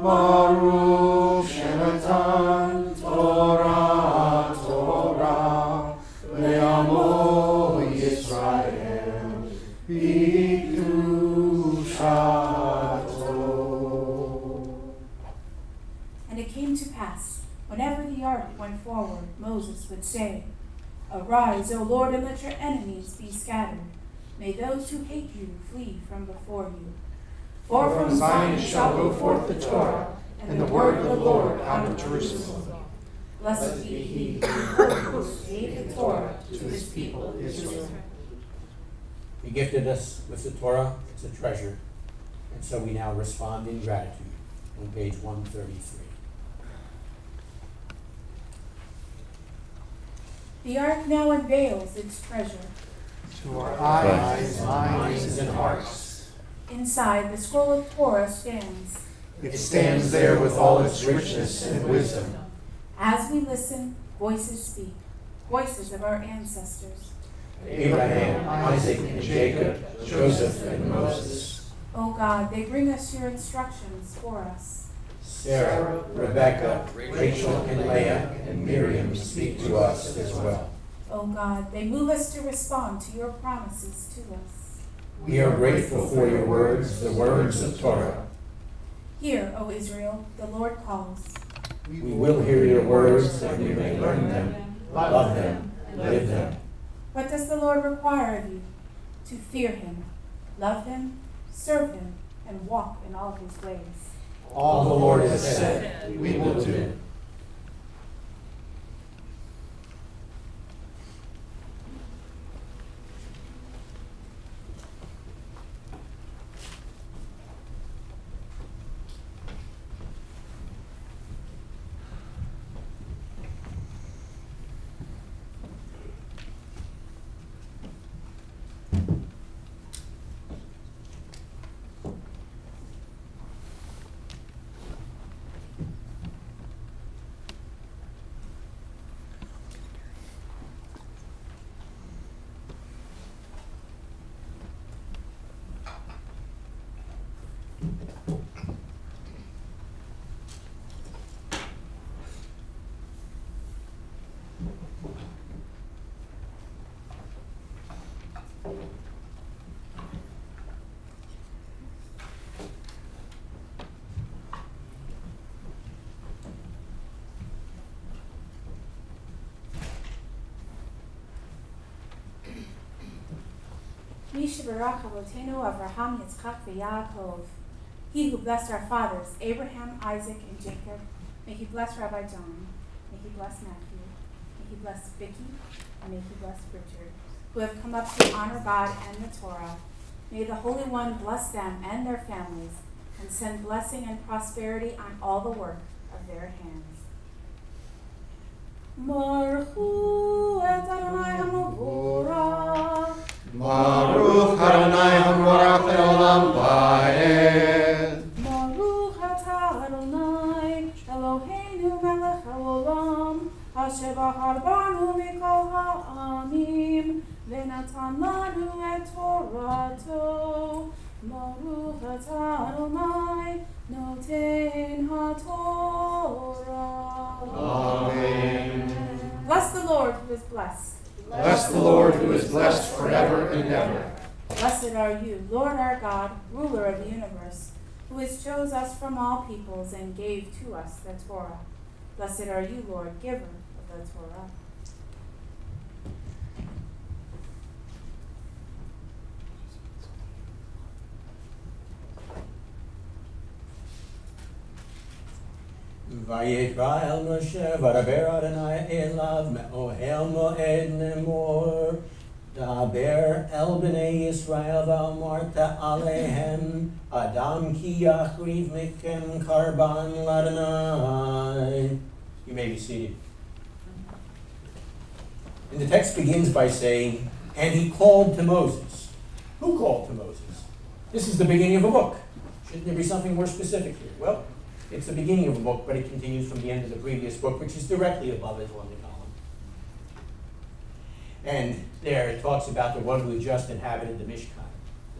Baruch Shenatan Torah Torah, Le'amo Yisrael, B'Kedushato. And it came to pass, whenever the ark went forward, Moses would say, Arise, O Lord, and let your enemies be scattered. May those who hate you flee from before you. For from Zion shall go forth the Torah, and the word of the Lord out of Jerusalem. Blessed be he who gave the Torah to his people Israel. He gifted us with the Torah, it's a treasure, and so we now respond in gratitude on page 133. The ark now unveils its treasure. To our eyes, minds, and hearts. Inside, the scroll of Torah stands. It stands there with all its richness and wisdom. As we listen, voices speak, voices of our ancestors. Abraham, Isaac, and Jacob, Joseph, and Moses. O God, they bring us your instructions for us. Sarah, Rebecca, Rachel, and Leah, and Miriam speak to us as well. O God, they move us to respond to your promises to us. We are grateful for your words, the words of Torah. Hear, O Israel, the Lord calls. We will hear your words that we may learn them, love them, and live them. What does the Lord require of you? To fear him, love him, serve him, and walk in all his ways. All the Lord has said, we will do. Mishabarach Avotenu Avraham Yitzchak v'Yaakov. He who blessed our fathers, Abraham, Isaac, and Jacob, may he bless Rabbi John, may he bless Matthew, may he bless Vicky, and may he bless Richard, who have come up to honor God and the Torah. May the Holy One bless them and their families, and send blessing and prosperity on all the work of their hands. Baruch Adonai HaMavorach. Baruch Adonai HaMorach Le'olam Va'ed. Baruch Atah Adonai Eloheinu Melech HaOlam Asher Bahar Banu Mikol Ha'amim Ve'natan Lanu Et Torato. Baruch Atah Adonai Noten HaTorah. Amen. Bless the Lord who is blessed. Bless the Lord who is blessed forever and ever. Blessed are you, Lord our God, ruler of the universe, who has chose us from all peoples and gave to us the Torah. Blessed are you, Lord, giver of the Torah. Vayikra el Moshe v'daber Adonai elav me'ohel moed lemor daber el b'nei Yisrael v'amarta alehem Adam ki yachriv mikem karban l'Adonai. You may be seated. And the text begins by saying, and he called to Moses. Who called to Moses? This is the beginning of a book. Shouldn't there be something more specific here? Well, it's the beginning of a book, but it continues from the end of the previous book, which is directly above it on the column. And there it talks about the one who just inhabited the Mishkan,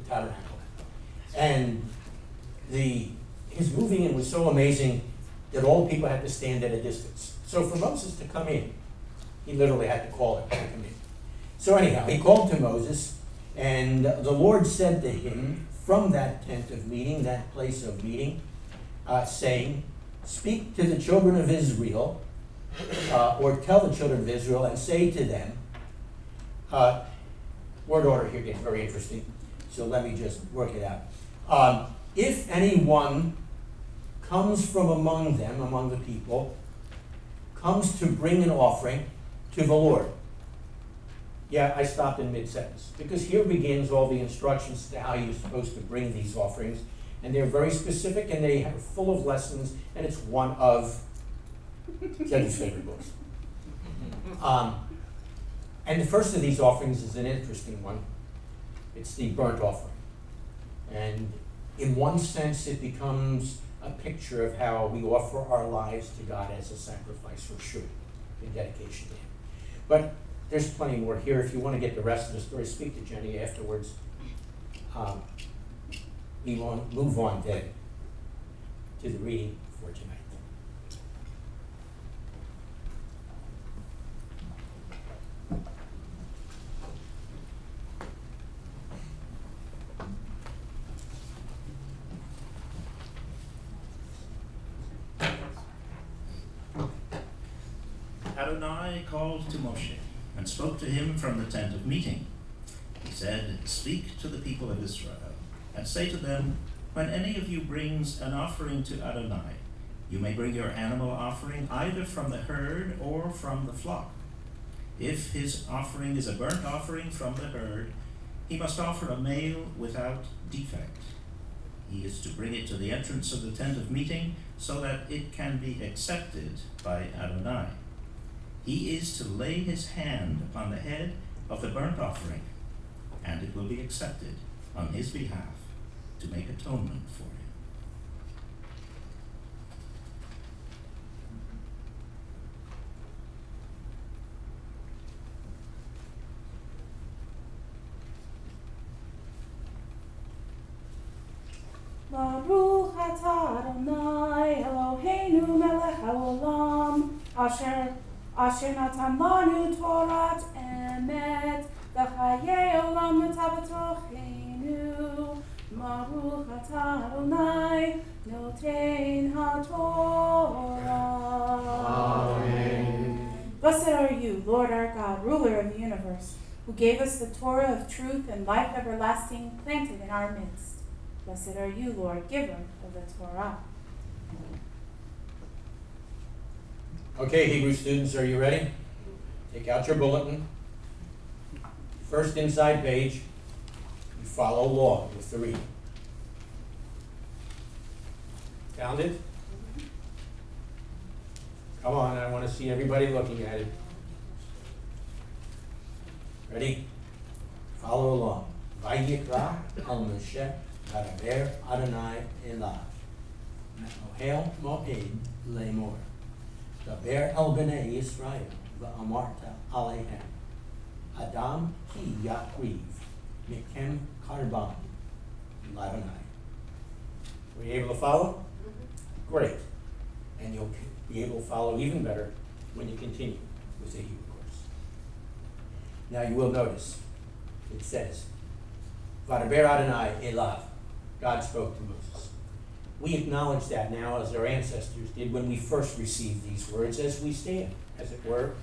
the tabernacle. And his moving in was so amazing that all the people had to stand at a distance. So for Moses to come in, he literally had to call him to come in. So anyhow, he called to Moses, and the Lord said to him from that tent of meeting, that place of meeting, saying, speak to the children of Israel, or tell the children of Israel, and say to them, word order here gets very interesting, so let me just work it out. If anyone comes from among them, among the people, comes to bring an offering to the Lord. Yeah, I stopped in mid-sentence, because here begins all the instructions to how you're supposed to bring these offerings, and they're very specific, and they are full of lessons, and it's one of Jenny's favorite books. And the first of these offerings is an interesting one. It's the burnt offering. And in one sense, it becomes a picture of how we offer our lives to God as a sacrifice, or should, in dedication to Him. But there's plenty more here. If you want to get the rest of the story, speak to Jenny afterwards. We won't move on then to the reading for tonight. Adonai called to Moshe and spoke to him from the tent of meeting. He said, speak to the people of Israel and say to them, when any of you brings an offering to Adonai, you may bring your animal offering either from the herd or from the flock. If his offering is a burnt offering from the herd, he must offer a male without defect. He is to bring it to the entrance of the tent of meeting so that it can be accepted by Adonai. He is to lay his hand upon the head of the burnt offering, and it will be accepted on his behalf to make atonement for him. Baruch atah Adonai Eloheinu melech haolam asher natan lanu Torat emet v'chayei olam nata b'tocheinu. Baruch atah Adonai noten haTorah. Amen. Blessed are you, Lord our God, ruler of the universe, who gave us the Torah of truth and life everlasting planted in our midst. Blessed are you, Lord, giver of the Torah. Okay, Hebrew students, are you ready? Take out your bulletin. First inside page, you follow along with the reading. Found it? Come on, I want to see everybody looking at it. Ready? Follow along. Vayikra al Moshe Vadaber Adonai Elav Me'ohel Mo'ed Lemor Daber el Bnei Yisrael V'amarta Alehem Adam ki yakriv Mikem Karban Ladonai. Were you able to follow? Great. And you'll be able to follow even better when you continue with the Hebrew course. Now you will notice it says Vadaber Adonai Elav. God spoke to Moses. We acknowledge that now as our ancestors did when we first received these words, as we stand, as it were,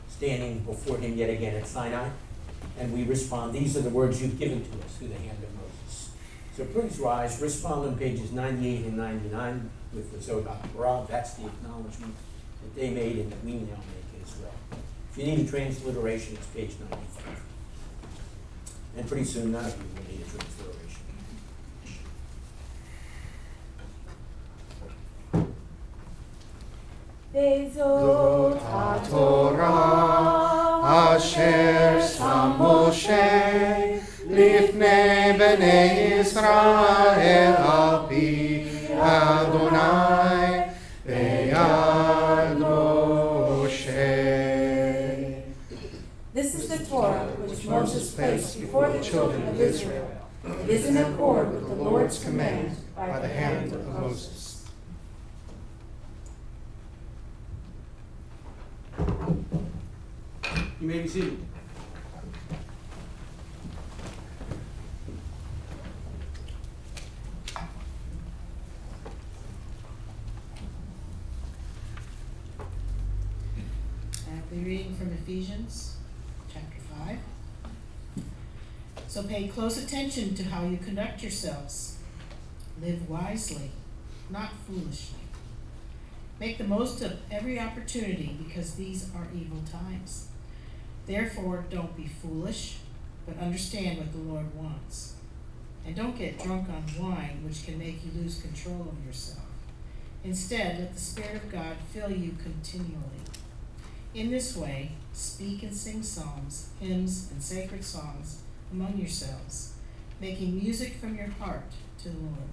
standing before him yet again at Sinai, and we respond, these are the words you've given to us through the hand of Moses. So please rise, respond on pages 98 and 99 with the Zohar Torah. That's the acknowledgement that they made and that we now make as well. If you need a transliteration, it's page 95. And pretty soon none of you will need a transliteration. Bezot HaTorah Asher Sam Moshe Lifnei Bnei Yisrael Al Pi Adonai Beyad Moshe. This is the Torah which Moses placed before the children of Israel. It is in accord with the Lord's command by the hand of Moses. You may be seated. I'll be reading from Ephesians chapter 5. So pay close attention to how you conduct yourselves. Live wisely, not foolishly. Make the most of every opportunity because these are evil times. Therefore, don't be foolish, but understand what the Lord wants. And don't get drunk on wine, which can make you lose control of yourself. Instead, let the Spirit of God fill you continually. In this way, speak and sing psalms, hymns, and sacred songs among yourselves, making music from your heart to the Lord.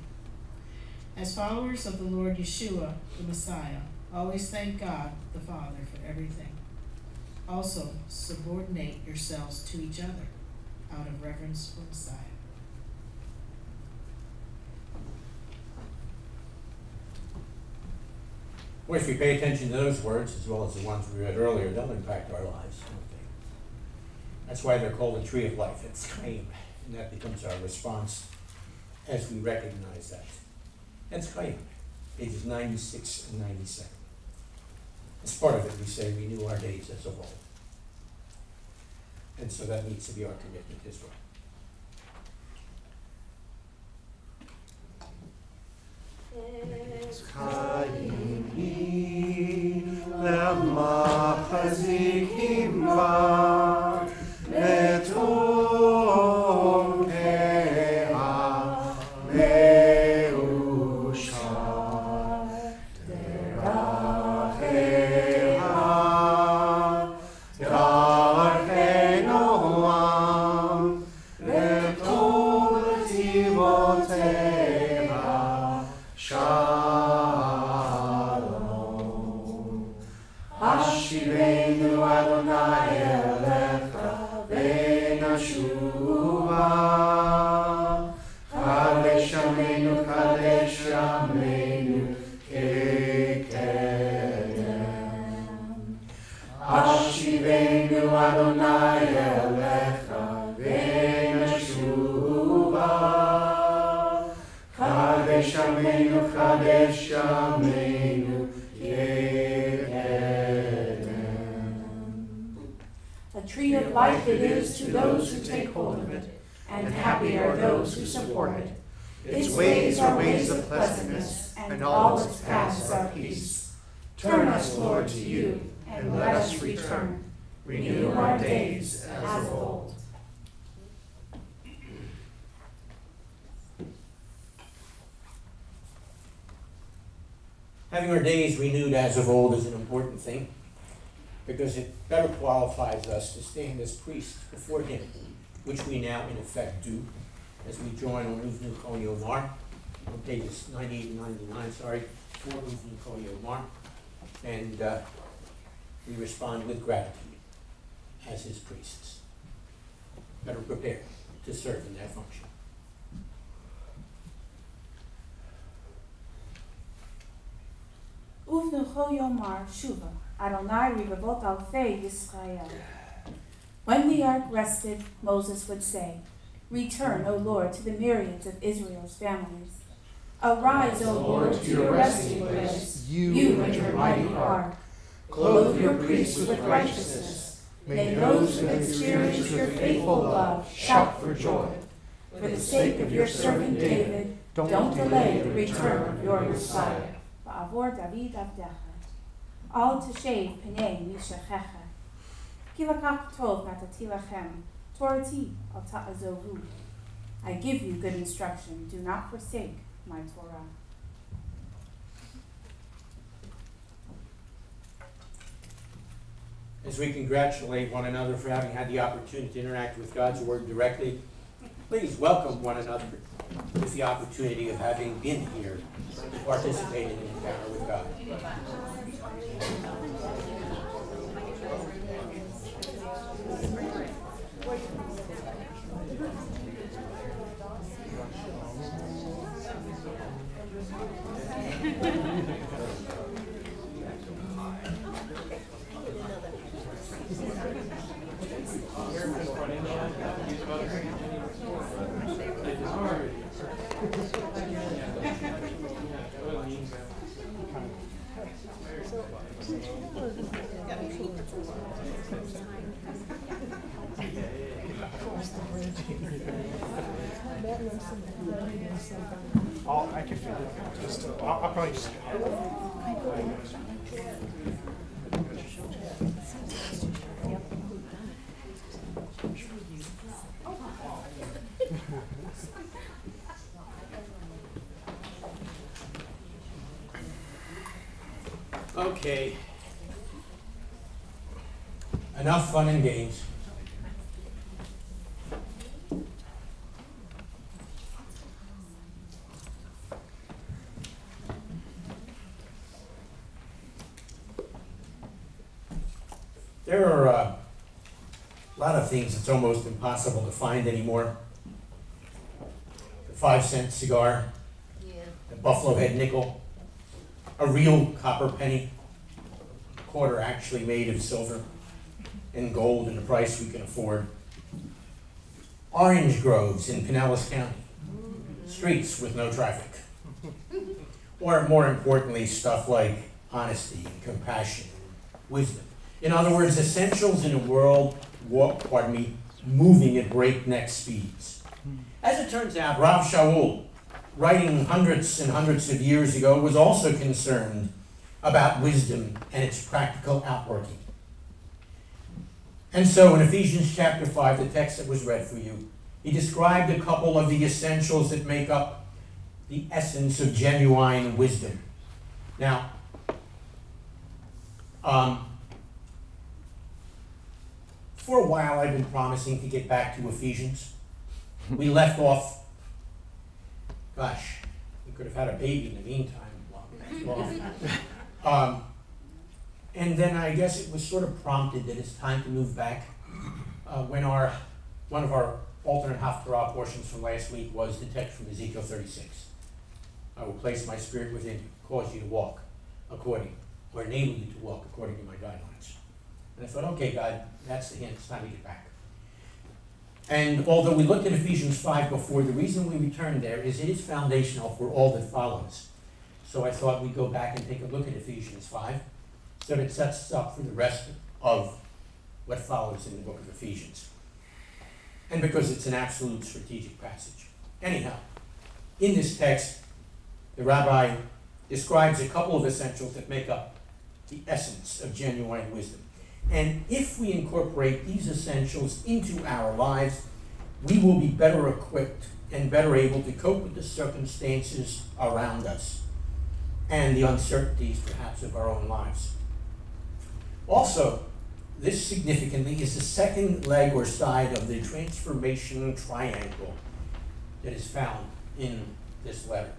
As followers of the Lord Yeshua, the Messiah, always thank God the Father for everything. Also, subordinate yourselves to each other out of reverence for Messiah. Well, if we pay attention to those words, as well as the ones we read earlier, they'll impact our lives, don't they? That's why they're called the tree of life. It's Chaim, and that becomes our response as we recognize that. That's Chaim, pages 96 and 97. As part of it, we say renew our days as of old. And so that needs to be our commitment as well. A tree of life it is to those who take hold of it, and happy are those who support it. Its ways are ways of pleasantness, and all its paths are peace. Turn us, Lord, to you, and let us return. Renew our days as of old. Having our days renewed as of old is an important thing because it better qualifies us to stand as priests before Him, which we now in effect do as we join on Uvnu Kol Yomar, on pages 98 and 99, for Uvnu Kol Yomar, and we respond with gratitude as His priests. Better prepared to serve in that function. Uvnu Kol Yomar Shuva, Adonai Rivavot Alfei Yisrael. When the ark rested, Moses would say, Return, O Lord, to the myriads of Israel's families. Arise, O Lord, to your resting place, you and your mighty ark. Clothe your priests with righteousness. May those who experience your faithful love shout for joy. For the sake of your servant David, don't delay the return of your Messiah. Ba'avor David Avdecha. Al teshev penei mishachecha. Ki lakach tov natati lachem. Torati al ta'azovu. I give you good instruction. Do not forsake my Torah. As we congratulate one another for having had the opportunity to interact with God's Word directly, please welcome one another with the opportunity of having been here to participate in an encounter with God. I can feel it. I'll probably just. Okay. Enough fun and games. There are a lot of things it's almost impossible to find anymore. The 5-cent cigar, the buffalo head nickel, a real copper penny, a quarter actually made of silver and gold in a price we can afford. Orange groves in Pinellas County, streets with no traffic. Or more importantly, stuff like honesty and compassion and wisdom. In other words, essentials in a world, moving at breakneck speeds. As it turns out, Rav Shaul, writing hundreds and hundreds of years ago, was also concerned about wisdom and its practical outworking. And so in Ephesians chapter 5, the text that was read for you, he described a couple of the essentials that make up the essence of genuine wisdom. Now, for a while I've been promising to get back to Ephesians. We left off, gosh, we could have had a baby in the meantime while we left off. And then I guess it was sort of prompted that it's time to move back when one of our alternate Haftarah portions from last week was the text from Ezekiel 36. I will place my spirit within you, cause you to walk according, or enable you to walk according to my guidelines. And I thought, okay, God, that's the hint, it's time to get back. And although we looked at Ephesians 5 before, the reason we returned there is it is foundational for all that follows. So I thought we'd go back and take a look at Ephesians 5, so that it sets us up for the rest of what follows in the book of Ephesians. And because it's an absolute strategic passage. Anyhow, in this text, the rabbi describes a couple of essentials that make up the essence of genuine wisdom. And if we incorporate these essentials into our lives, we will be better equipped and better able to cope with the circumstances around us and the uncertainties, perhaps, of our own lives. Also, this significantly is the second leg or side of the transformation triangle that is found in this letter.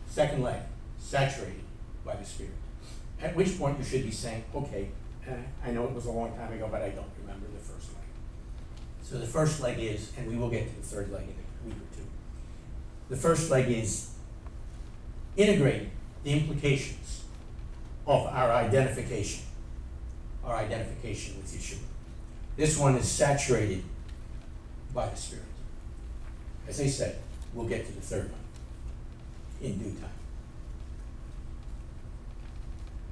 Second leg, saturated by the Spirit. At which point you should be saying, okay, I know it was a long time ago, but I don't remember the first leg. So the first leg is, and we will get to the third leg in a week or two. The first leg is integrating the implications of our identification with Yeshua. This one is saturated by the Spirit. As I said, we'll get to the third one in due time.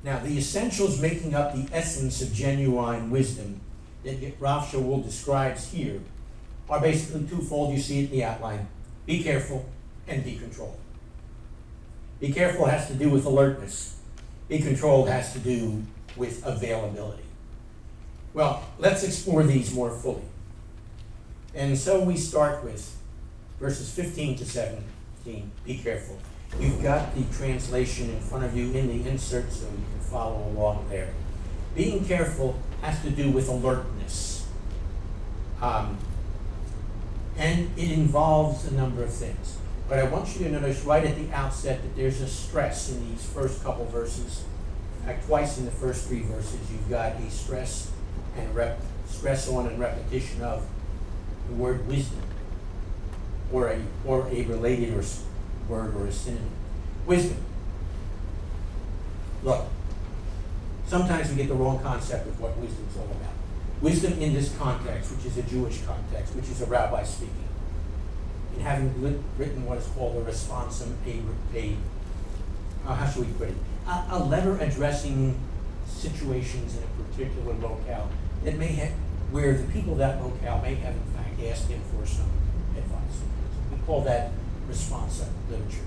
Now, the essentials making up the essence of genuine wisdom that Rav Shaul describes here are basically twofold. You see it in the outline. Be careful and be controlled. Be careful has to do with alertness. Be controlled has to do with availability. Well, let's explore these more fully. And so we start with verses 15 to 17. Be careful. You've got the translation in front of you in the insert, so you can follow along there. Being careful has to do with alertness. And it involves a number of things. But I want you to notice right at the outset that there's a stress in these first couple verses. In fact, twice in the first 3 verses, you've got a stress on and repetition of the word wisdom, or a related word or a synonym. Wisdom. Look, sometimes we get the wrong concept of what wisdom is all about. Wisdom in this context, which is a Jewish context, which is a rabbi speaking, in having written what is called a responsum, how should we put it? A letter addressing situations in a particular locale that may have, where the people of that locale may have in fact asked him for some advice. We call that responsa literature.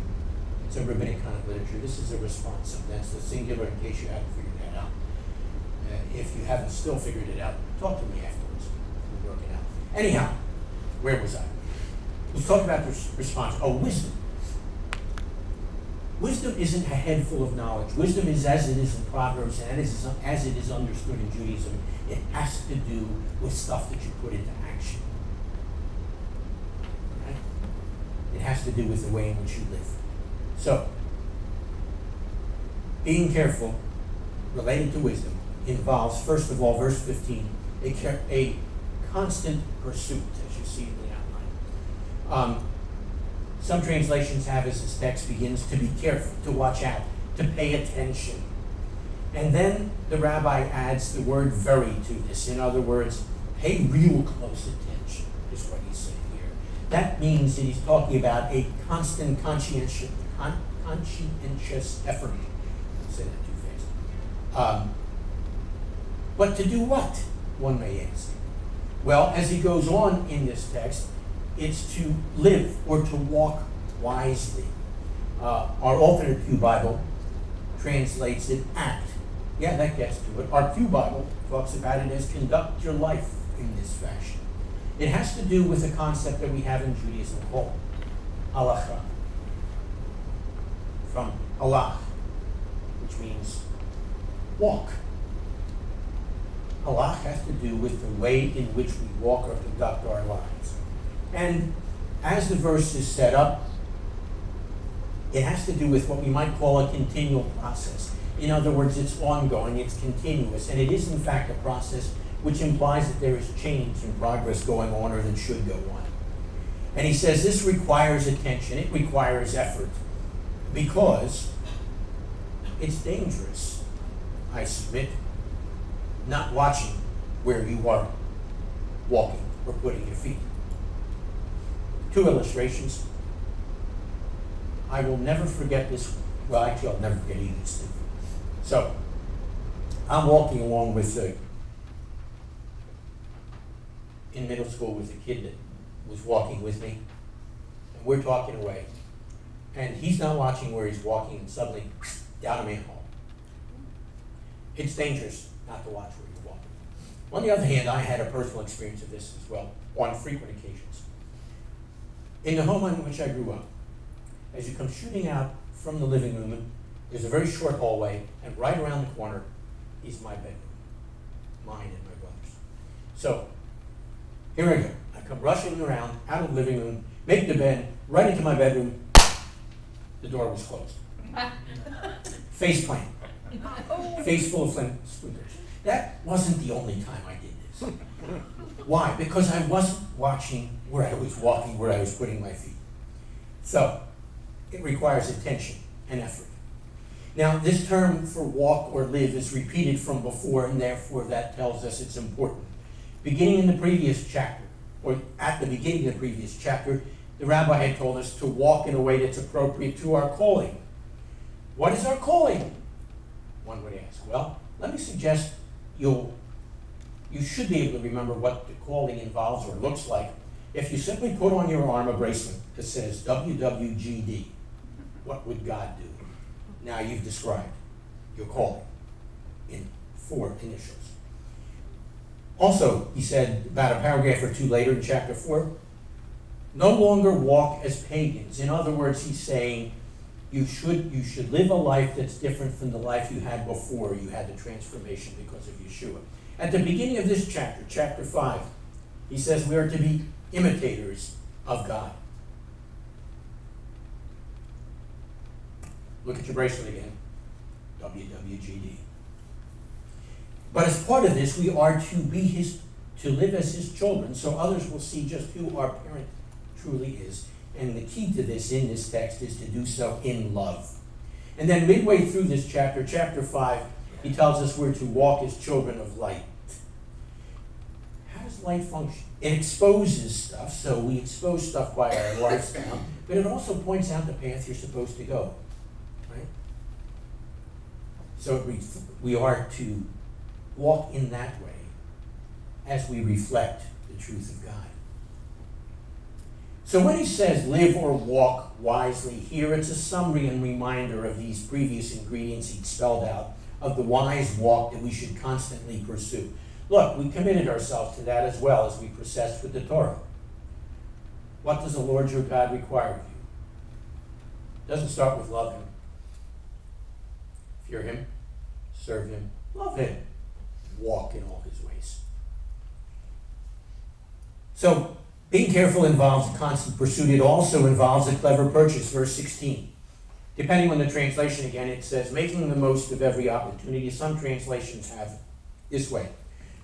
It's a rabbinic kind of literature. This is a responsa. That's the singular in case you haven't figured that out. If you haven't still figured it out, talk to me afterwards. We'll work it out. Anyhow, where was I? Let's talk about this response. Oh, wisdom. Wisdom isn't a head full of knowledge. Wisdom is as it is in Proverbs and as it is understood in Judaism. It has to do with stuff that you put into action. Right? It has to do with the way in which you live. So, being careful, related to wisdom, involves, first of all, verse 15, a constant pursuit, as you see in the outline. Some translations have as this text begins to be careful, to watch out, to pay attention. And then the rabbi adds the word very to this. In other words, pay real close attention, is what he's saying here. That means that he's talking about a constant conscientious effort. I'll say that too fast. But to do what, one may ask? Well, as he goes on in this text, it's to live or to walk wisely. Our alternate Pew Bible translates it act. Yeah, that gets to it. Our Pew Bible talks about it as conduct your life in this fashion. It has to do with a concept that we have in Judaism called halacha, from halach, which means walk. Halach has to do with the way in which we walk or conduct our lives. And as the verse is set up, it has to do with what we might call a continual process. In other words, it's ongoing, it's continuous, and it is in fact a process which implies that there is change and progress going on or that should go on. And he says this requires attention, it requires effort, because it's dangerous, I submit, not watching where you are walking or putting your feet. Two illustrations. I will never forget this. Well, actually, I'll never forget either. So, I'm walking along with in middle school with a kid that was walking with me, and we're talking away, and he's not watching where he's walking, and suddenly, down a manhole. It's dangerous not to watch where you're walking. On the other hand, I had a personal experience of this as well, on frequent occasions. In the home in which I grew up, as you come shooting out from the living room, there's a very short hallway, and right around the corner is my bedroom, mine and my brother's. So, here I go. I come rushing around, out of the living room, make the bed, right into my bedroom. The door was closed. Face plant. Face full of splinters. That wasn't the only time I did this. Why? Because I wasn't watching where I was walking, where I was putting my feet. So, it requires attention and effort. Now, this term for walk or live is repeated from before, and therefore that tells us it's important. Beginning in the previous chapter, or at the beginning of the previous chapter, the rabbi had told us to walk in a way that's appropriate to our calling. What is our calling? One would ask. Well, let me suggest you should be able to remember what the calling involves or looks like if you simply put on your arm a bracelet that says WWGD. What would God do? Now you've described your calling in 4 initials. Also, he said about a paragraph or two later in chapter 4, no longer walk as pagans. In other words, he's saying you should live a life that's different from the life you had before you had the transformation because of Yeshua. At the beginning of this chapter, chapter 5, he says we are to be imitators of God. Look at your bracelet again. WWGD. But as part of this, we are to live as his children, so others will see just who our parent truly is. And the key to this in this text is to do so in love. And then midway through this chapter, chapter 5, he tells us we're to walk as children of light. How does light function? It exposes stuff, so we expose stuff by our lifestyle, but it also points out the path you're supposed to go. So we are to walk in that way as we reflect the truth of God. So when he says live or walk wisely here, it's a summary and reminder of these previous ingredients he'd spelled out of the wise walk that we should constantly pursue. Look, we committed ourselves to that as well as we processed with the Torah. What does the Lord your God require of you? It doesn't start with love him. Fear him, serve him, love him, walk in all his ways. So, being careful involves a constant pursuit. It also involves a clever purchase. Verse 16. Depending on the translation, again, it says, making the most of every opportunity. Some translations have it this way.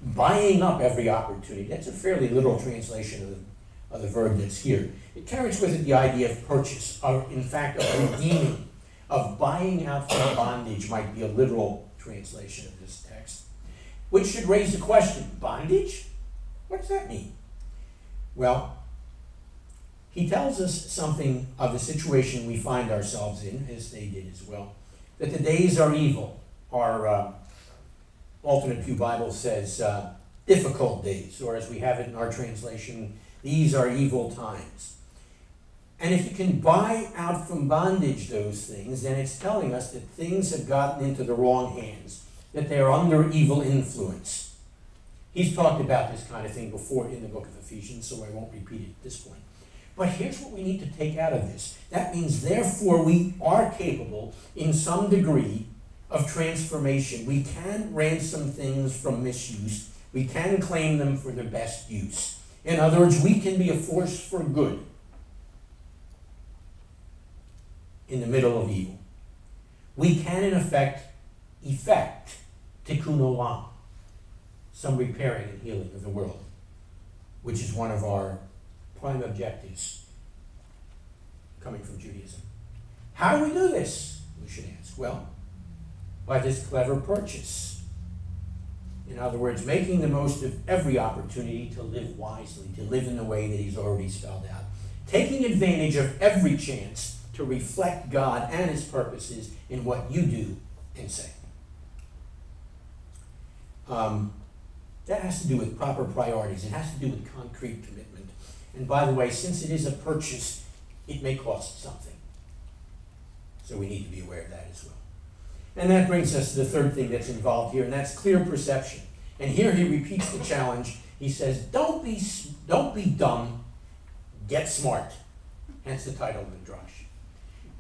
Buying up every opportunity. That's a fairly literal translation of the verb that's here. It carries with it the idea of purchase, or in fact, of redeeming, of buying out from bondage might be a literal translation of this text. Which should raise the question, bondage? What does that mean? Well, he tells us something of the situation we find ourselves in, as they did as well, that the days are evil. Our alternate Pew Bible says difficult days, or as we have it in our translation, these are evil times. And if you can buy out from bondage those things, then it's telling us that things have gotten into the wrong hands, that they're under evil influence. He's talked about this kind of thing before in the book of Ephesians, so I won't repeat it at this point. But here's what we need to take out of this. That means, therefore, we are capable, in some degree, of transformation. We can ransom things from misuse. We can claim them for their best use. In other words, we can be a force for good in the middle of evil. We can, in effect tikkun olam, some repairing and healing of the world, which is one of our prime objectives coming from Judaism. How do we do this? We should ask. Well, by this clever purchase. In other words, making the most of every opportunity to live wisely, to live in the way that he's already spelled out. Taking advantage of every chance to reflect God and his purposes in what you do and say. That has to do with proper priorities. It has to do with concrete commitment. And by the way, since it is a purchase, it may cost something. So we need to be aware of that as well. And that brings us to the third thing that's involved here, and that's clear perception. And here he repeats the challenge. He says, don't be dumb, get smart. Hence the title of the drush.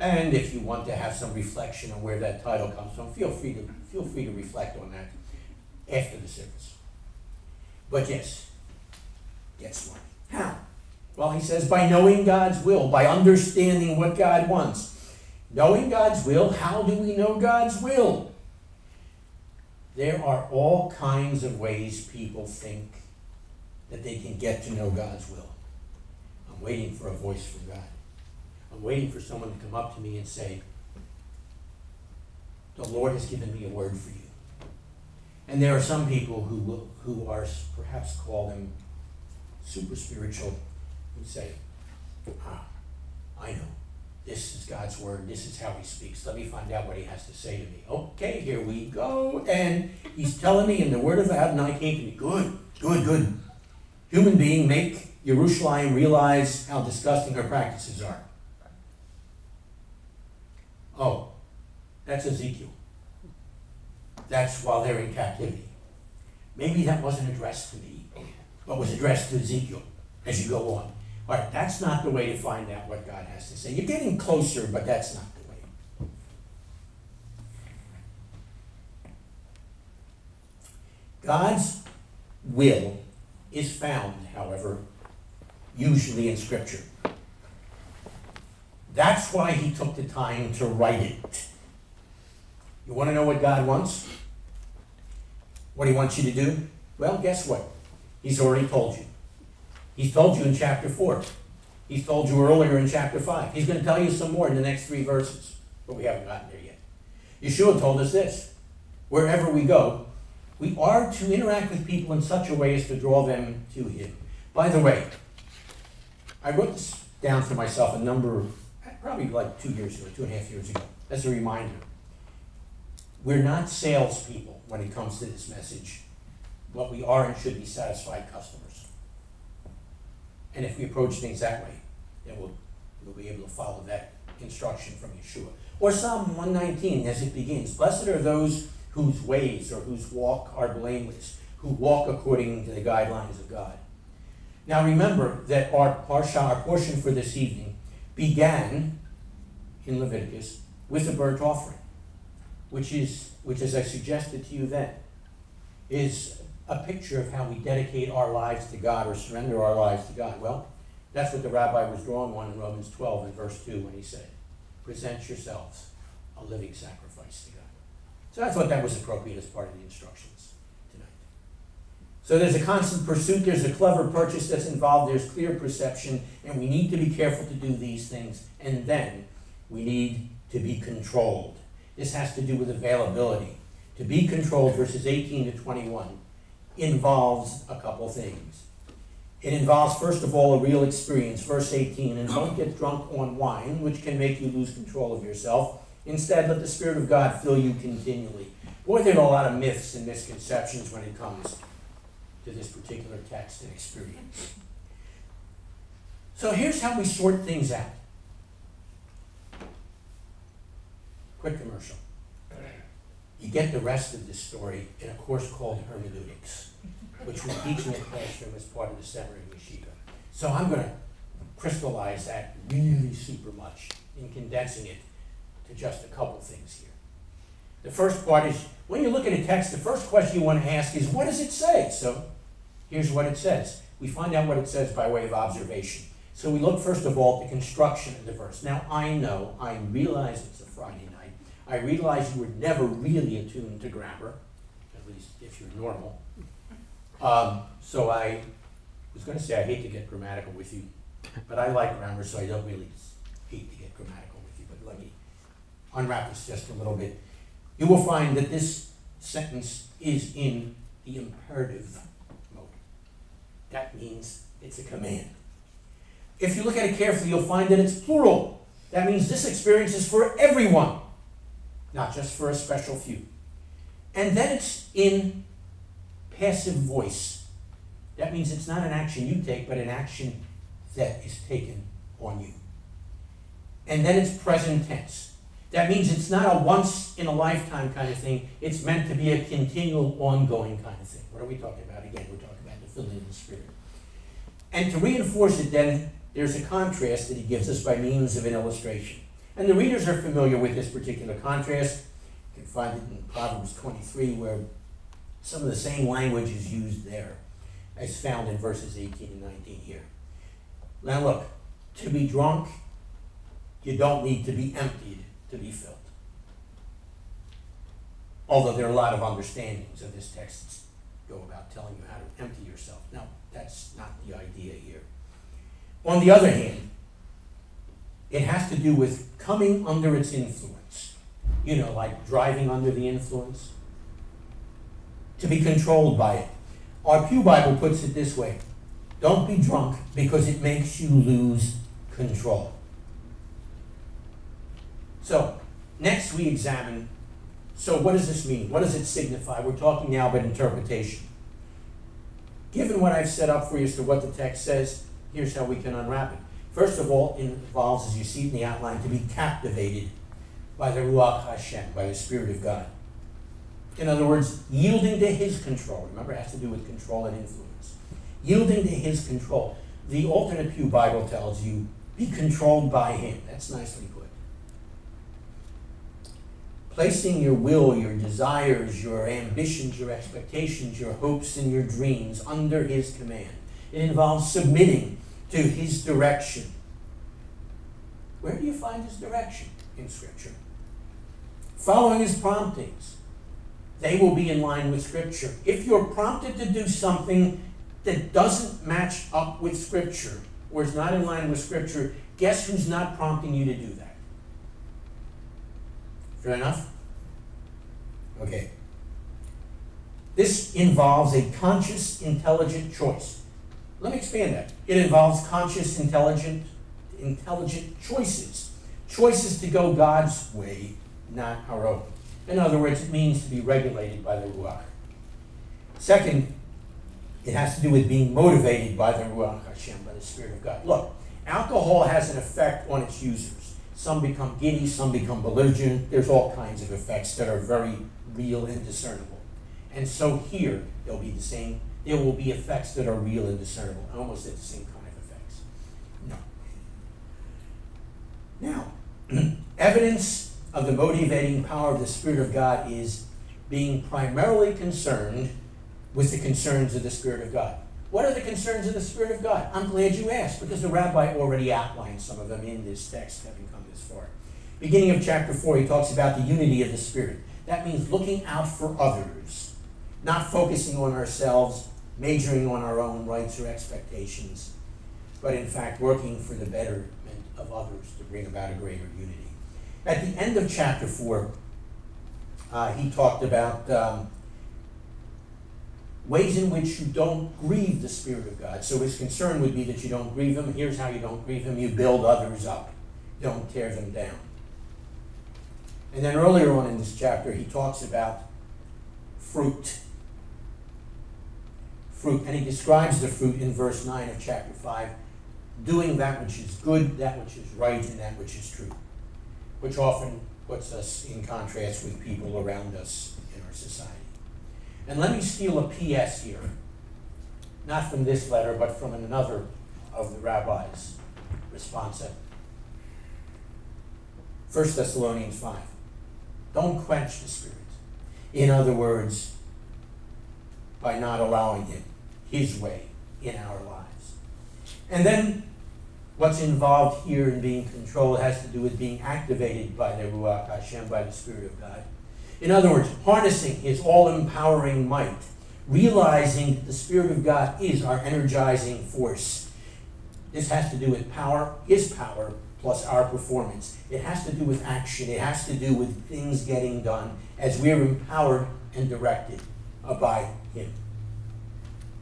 And if you want to have some reflection on where that title comes from, feel free to reflect on that after the service. But yes, get smart. How? Well, he says by knowing God's will, by understanding what God wants. Knowing God's will, how do we know God's will? There are all kinds of ways people think that they can get to know God's will. I'm waiting for a voice from God. I'm waiting for someone to come up to me and say, the Lord has given me a word for you. And there are some people who are, perhaps call them super spiritual, who say, I know. This is God's word. This is how he speaks. Let me find out what he has to say to me. Okay, here we go. And he's telling me in the word of Adonai came to me. Good. Human being, make Yerushalayim realize how disgusting her practices are. Oh, that's Ezekiel. That's while they're in captivity. Maybe that wasn't addressed to me, but was addressed to Ezekiel as you go on. All right, that's not the way to find out what God has to say. You're getting closer, but that's not the way. God's will is found, however, usually in Scripture. That's why he took the time to write it. You want to know what God wants? What he wants you to do? Well, guess what? He's already told you. He's told you in chapter 4. He's told you earlier in chapter 5. He's going to tell you some more in the next 3 verses, but we haven't gotten there yet. Yeshua told us this. Wherever we go, we are to interact with people in such a way as to draw them to him. By the way, I wrote this down for myself probably like 2 years ago, 2.5 years ago, as a reminder. We're not salespeople when it comes to this message. What we are and should be satisfied customers. And if we approach things that way, then we'll be able to follow that instruction from Yeshua. Or Psalm 119 as it begins, blessed are those whose ways or whose walk are blameless, who walk according to the guidelines of God. Now remember that our portion for this evening began in Leviticus with a burnt offering, which as I suggested to you then, is a picture of how we dedicate our lives to God or surrender our lives to God. Well, that's what the rabbi was drawing on in Romans 12 and verse 2 when he said, present yourselves a living sacrifice to God. So I thought that was appropriate as part of the instructions tonight. So there's a constant pursuit, there's a clever purchase that's involved, there's clear perception, and we need to be careful to do these things. And then we need to be controlled. This has to do with availability. To be controlled, verses 18 to 21, involves a couple things. It involves, first of all, a real experience. Verse 18, and don't get drunk on wine, which can make you lose control of yourself. Instead, let the Spirit of God fill you continually. Boy, there are a lot of myths and misconceptions when it comes to this particular text and experience. So here's how we sort things out. Quick commercial. You get the rest of this story in a course called hermeneutics, which we teach in the classroom as part of the seminary yeshiva. So I'm going to crystallize that really super much in condensing it to just a couple things here. The first part is, when you look at a text, the first question you want to ask is, what does it say? So here's what it says. We find out what it says by way of observation. So we look first of all at the construction of the verse. Now I realize it's a Friday night. I realize you were never really attuned to grammar, at least if you're normal. So I was going to say I hate to get grammatical with you, but I like grammar, so I don't really hate to get grammatical with you. But let me unwrap this just a little bit. You will find that this sentence is in the imperative mode. That means it's a command. If you look at it carefully, you'll find that it's plural. That means this experience is for everyone, not just for a special few. And then it's in passive voice. That means it's not an action you take, but an action that is taken on you. And then it's present tense. That means it's not a once-in-a-lifetime kind of thing. It's meant to be a continual, ongoing kind of thing. What are we talking about? Again, we're talking about the filling of the Spirit. And to reinforce it then, there's a contrast that he gives us by means of an illustration. And the readers are familiar with this particular contrast. You can find it in Proverbs 23, where some of the same language is used there as found in verses 18 and 19 here. Now look, to be drunk, you don't need to be emptied to be filled. Although there are a lot of understandings of this text that go about telling you how to empty yourself. No, that's not the idea here. On the other hand, it has to do with coming under its influence. You know, like driving under the influence. To be controlled by it. Our Pew Bible puts it this way. Don't be drunk because it makes you lose control. So, next we examine, so what does this mean? What does it signify? We're talking now about interpretation. Given what I've set up for you as to what the text says, here's how we can unwrap it. First of all, it involves, as you see in the outline, to be captivated by the Ruach Hashem, by the Spirit of God. In other words, yielding to His control. Remember, it has to do with control and influence. Yielding to His control. The alternate Pew Bible tells you, be controlled by Him. That's nicely put. Placing your will, your desires, your ambitions, your expectations, your hopes, and your dreams under His command. It involves submitting to His direction. Where do you find His direction in Scripture? Following His promptings. They will be in line with Scripture. If you're prompted to do something that doesn't match up with Scripture, or is not in line with Scripture, guess who's not prompting you to do that? Fair enough? Okay. This involves a conscious, intelligent choice. Let me expand that. It involves conscious, intelligent choices. Choices to go God's way, not our own. In other words, it means to be regulated by the Ruach. Second, it has to do with being motivated by the Ruach Hashem, by the Spirit of God. Look, alcohol has an effect on its users. Some become giddy, some become belligerent. There's all kinds of effects that are very real and discernible. And so here, there will be effects that are real and discernible, almost at the same kind of effects. No. Now, evidence of the motivating power of the Spirit of God is being primarily concerned with the concerns of the Spirit of God. What are the concerns of the Spirit of God? I'm glad you asked, because the rabbi already outlined some of them in this text, having come this far. Beginning of chapter 4, he talks about the unity of the Spirit. That means looking out for others, not focusing on ourselves, majoring on our own rights or expectations, but in fact working for the betterment of others to bring about a greater unity. At the end of chapter 4, he talked about ways in which you don't grieve the Spirit of God. So his concern would be that you don't grieve him. Here's how you don't grieve him. You build others up. Don't tear them down. And then earlier on in this chapter, he talks about fruit. Fruit. And he describes the fruit in verse 9 of chapter 5, doing that which is good, that which is right, and that which is true, which often puts us in contrast with people around us in our society. And let me steal a PS here, not from this letter, but from another of the rabbi's responsa. 1 Thessalonians 5. Don't quench the Spirit. In other words, by not allowing it, his way in our lives. And then what's involved here in being controlled has to do with being activated by the Ruach Hashem, by the Spirit of God. In other words, harnessing his all-empowering might, realizing that the Spirit of God is our energizing force. This has to do with power, his power, plus our performance. It has to do with action. It has to do with things getting done as we are empowered and directed by him.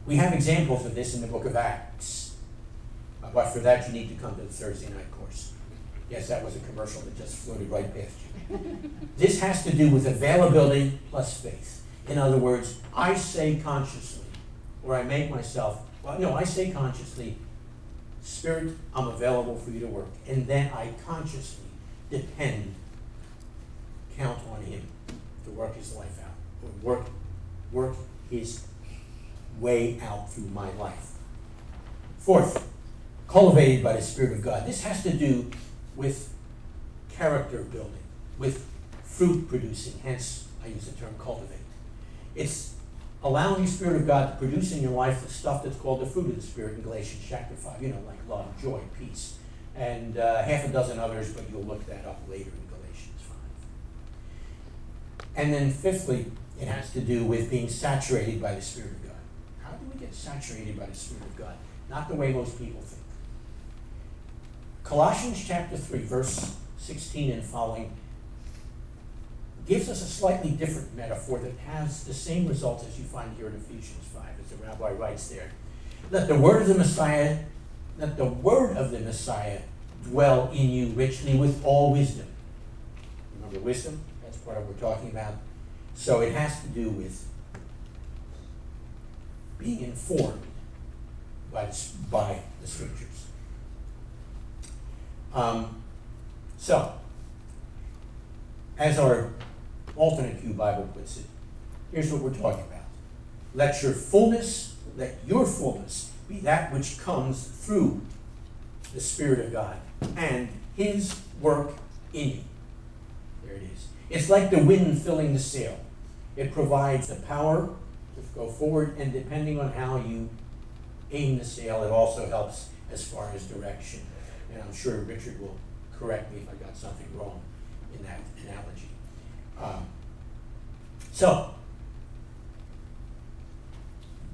We have examples of this in the book of Acts. But for that, you need to come to the Thursday night course. Yes, that was a commercial that just floated right past you. This has to do with availability plus faith. In other words, I say consciously, or I make myself, I say consciously, Spirit, I'm available for you to work. And then I consciously count on him to work his life out, or work his way out through my life. Fourth, cultivated by the Spirit of God. This has to do with character building, with fruit producing, hence I use the term cultivate. It's allowing the Spirit of God to produce in your life the stuff that's called the fruit of the Spirit in Galatians chapter 5, like love, joy, peace, and half a dozen others, but you'll look that up later in Galatians 5. And then fifthly, it has to do with being saturated by the Spirit of God. How do we get saturated by the Spirit of God? Not the way most people think. Colossians chapter 3, verse 16 and following gives us a slightly different metaphor that has the same results as you find here in Ephesians 5, as the rabbi writes there. Let the word of the Messiah dwell in you richly with all wisdom. Remember wisdom? That's part of what we're talking about. So it has to do with being informed by the scriptures. So, as our alternate Q Bible puts it, here's what we're talking about. Let your fullness be that which comes through the Spirit of God and his work in you. There it is. It's like the wind filling the sail. It provides the power to go forward, and depending on how you aim the sail, it also helps as far as direction. And I'm sure Richard will correct me if I got something wrong in that analogy. So,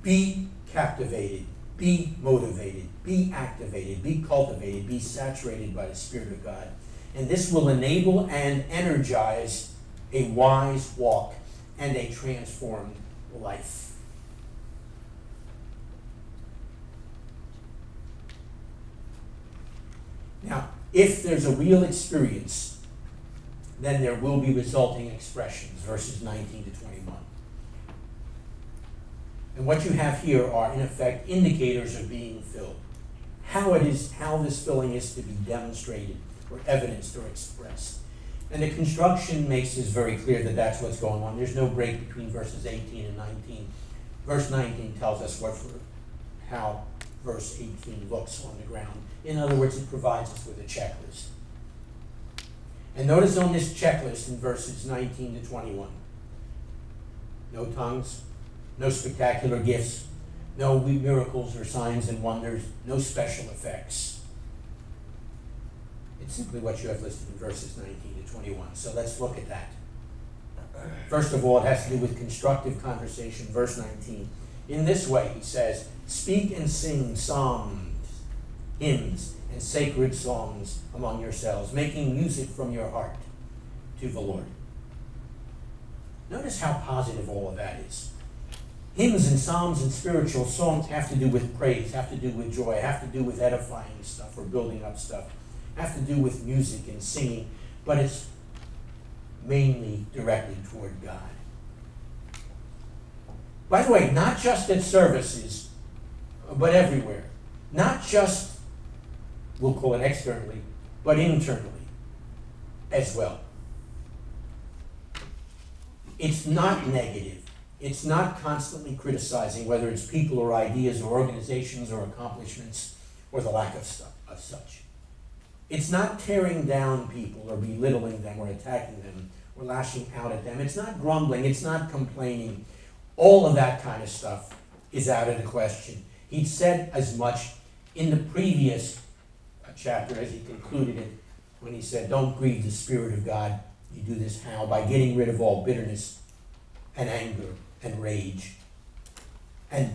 be captivated, be motivated, be activated, be cultivated, be saturated by the Spirit of God. And this will enable and energize a wise walk and a transformed life. Now, if there's a real experience then there will be resulting expressions, verses 19 to 21. And what you have here are, in effect, indicators of being filled. How this filling is to be demonstrated or evidenced or expressed. And the construction makes this very clear that that's what's going on. There's no break between verses 18 and 19. Verse 19 tells us how verse 18 looks on the ground. In other words, it provides us with a checklist. And notice on this checklist in verses 19 to 21, no tongues, no spectacular gifts, no miracles or signs and wonders, no special effects. It's simply what you have listed in verses 19 to 21. So let's look at that. First of all, it has to do with constructive conversation. Verse 19. In this way, he says, speak and sing psalms, hymns, and sacred songs among yourselves, making music from your heart to the Lord. Notice how positive all of that is. Hymns and psalms and spiritual songs have to do with praise, have to do with joy, have to do with edifying stuff or building up stuff, have to do with music and singing, but it's mainly directed toward God. By the way, not just at services, but everywhere. Not just, we'll call it externally, but internally as well. It's not negative. It's not constantly criticizing whether it's people or ideas or organizations or accomplishments or the lack of stuff of such. It's not tearing down people or belittling them or attacking them or lashing out at them. It's not grumbling. It's not complaining. All of that kind of stuff is out of the question. He'd said as much in the previous chapter as he concluded it when he said, don't grieve the Spirit of God. You do this how? By getting rid of all bitterness and anger and rage, and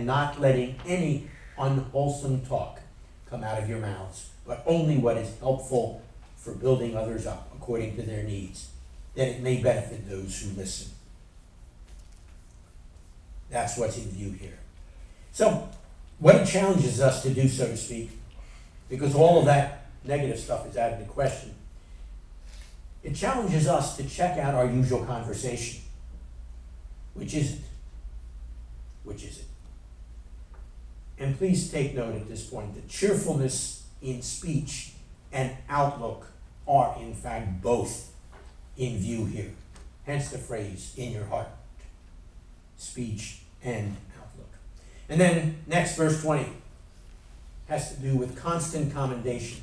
not letting any unwholesome talk come out of your mouths, but only what is helpful for building others up according to their needs, that it may benefit those who listen. That's what's in view here. So, what it challenges us to do, so to speak, because all of that negative stuff is out of the question, it challenges us to check out our usual conversation. Which is it? Which is it? And please take note at this point that cheerfulness in speech and outlook are in fact both in view here. Hence the phrase, in your heart. Speech and outlook. And then next, verse 20 has to do with constant commendation.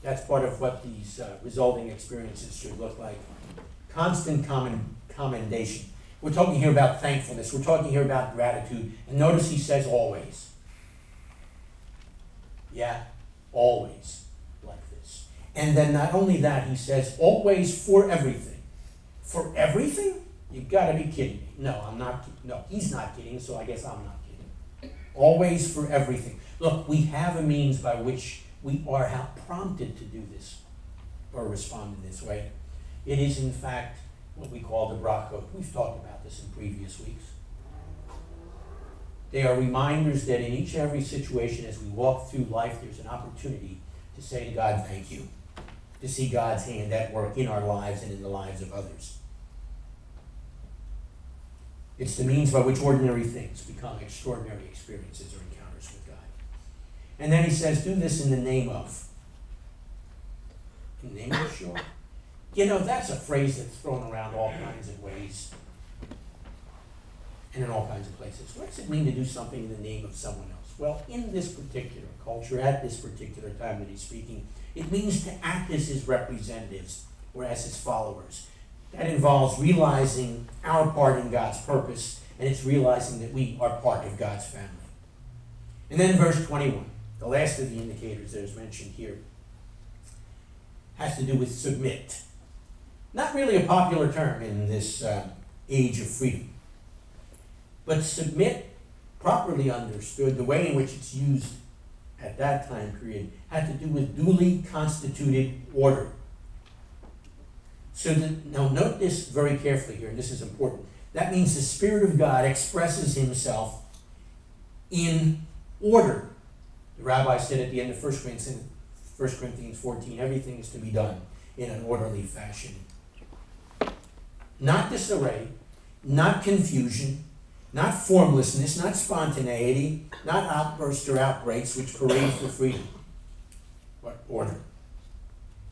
That's part of what these resulting experiences should look like. Constant commendation. We're talking here about thankfulness. We're talking here about gratitude. And notice he says always. Yeah, always like this. And then not only that, he says always for everything. For everything? You've got to be kidding me. No, I'm not. No, he's not kidding, so I guess I'm not kidding. Always for everything. Look, we have a means by which we are prompted to do this or respond in this way. It is, in fact, what we call the brachot. We've talked about this in previous weeks. They are reminders that in each and every situation as we walk through life, there's an opportunity to say to God, thank you, to see God's hand at work in our lives and in the lives of others. It's the means by which ordinary things become extraordinary experiences or encounters with God. And then he says, do this in the name of. In the name of, sure. You know, that's a phrase that's thrown around all kinds of ways and in all kinds of places. What does it mean to do something in the name of someone else? Well, in this particular culture, at this particular time that he's speaking, it means to act as his representatives or as his followers. That involves realizing our part in God's purpose, and it's realizing that we are part of God's family. And then verse 21, the last of the indicators that is mentioned here, has to do with submit. Not really a popular term in this age of freedom. But submit, properly understood, the way in which it's used at that time period, had to do with duly constituted order. So now note this very carefully here, and this is important. That means the Spirit of God expresses himself in order. The rabbi said at the end of 1 Corinthians 14, everything is to be done in an orderly fashion not disarray, not confusion, not formlessness, not spontaneity, not outbursts or outbreaks which parade for freedom, but order.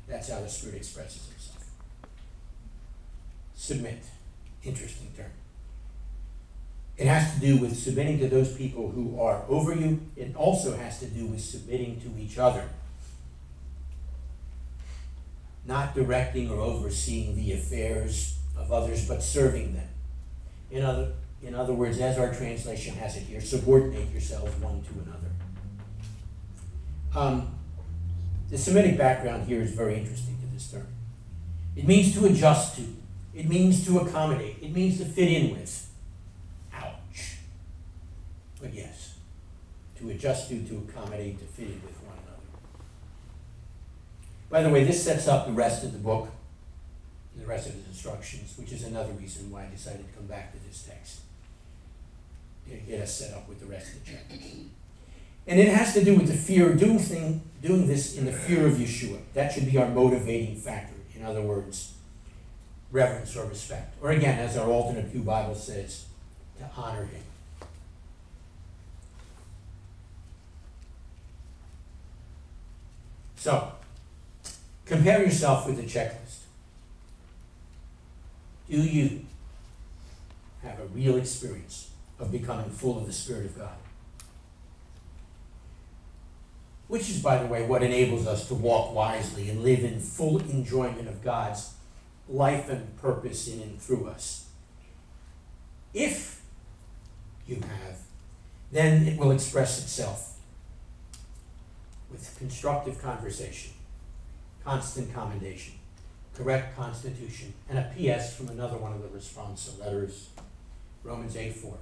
That's how the Spirit expresses himself. Submit. Interesting term. It has to do with submitting to those people who are over you. It also has to do with submitting to each other. Not directing or overseeing the affairs of others, but serving them. In other words, as our translation has it here, subordinate yourselves one to another. The Semitic background here is very interesting to this term. It means to adjust to. It means to accommodate. It means to fit in with. Ouch. But yes, to adjust to accommodate, to fit in with one another. By the way, this sets up the rest of the book, the rest of his instructions, which is another reason why I decided to come back to this text. To get us set up with the rest of the chapters. And it has to do with the fear of doing this in the fear of Yeshua. That should be our motivating factor. In other words, reverence or respect. Or again, as our alternate Pew Bible says, to honor him. So, compare yourself with the checklist. Do you have a real experience of becoming full of the Spirit of God? Which is, by the way, what enables us to walk wisely and live in full enjoyment of God's life and purpose in and through us. If you have, then it will express itself with constructive conversation, constant commendation, correct constitution, and a PS from another one of the responsa letters, Romans 8:4.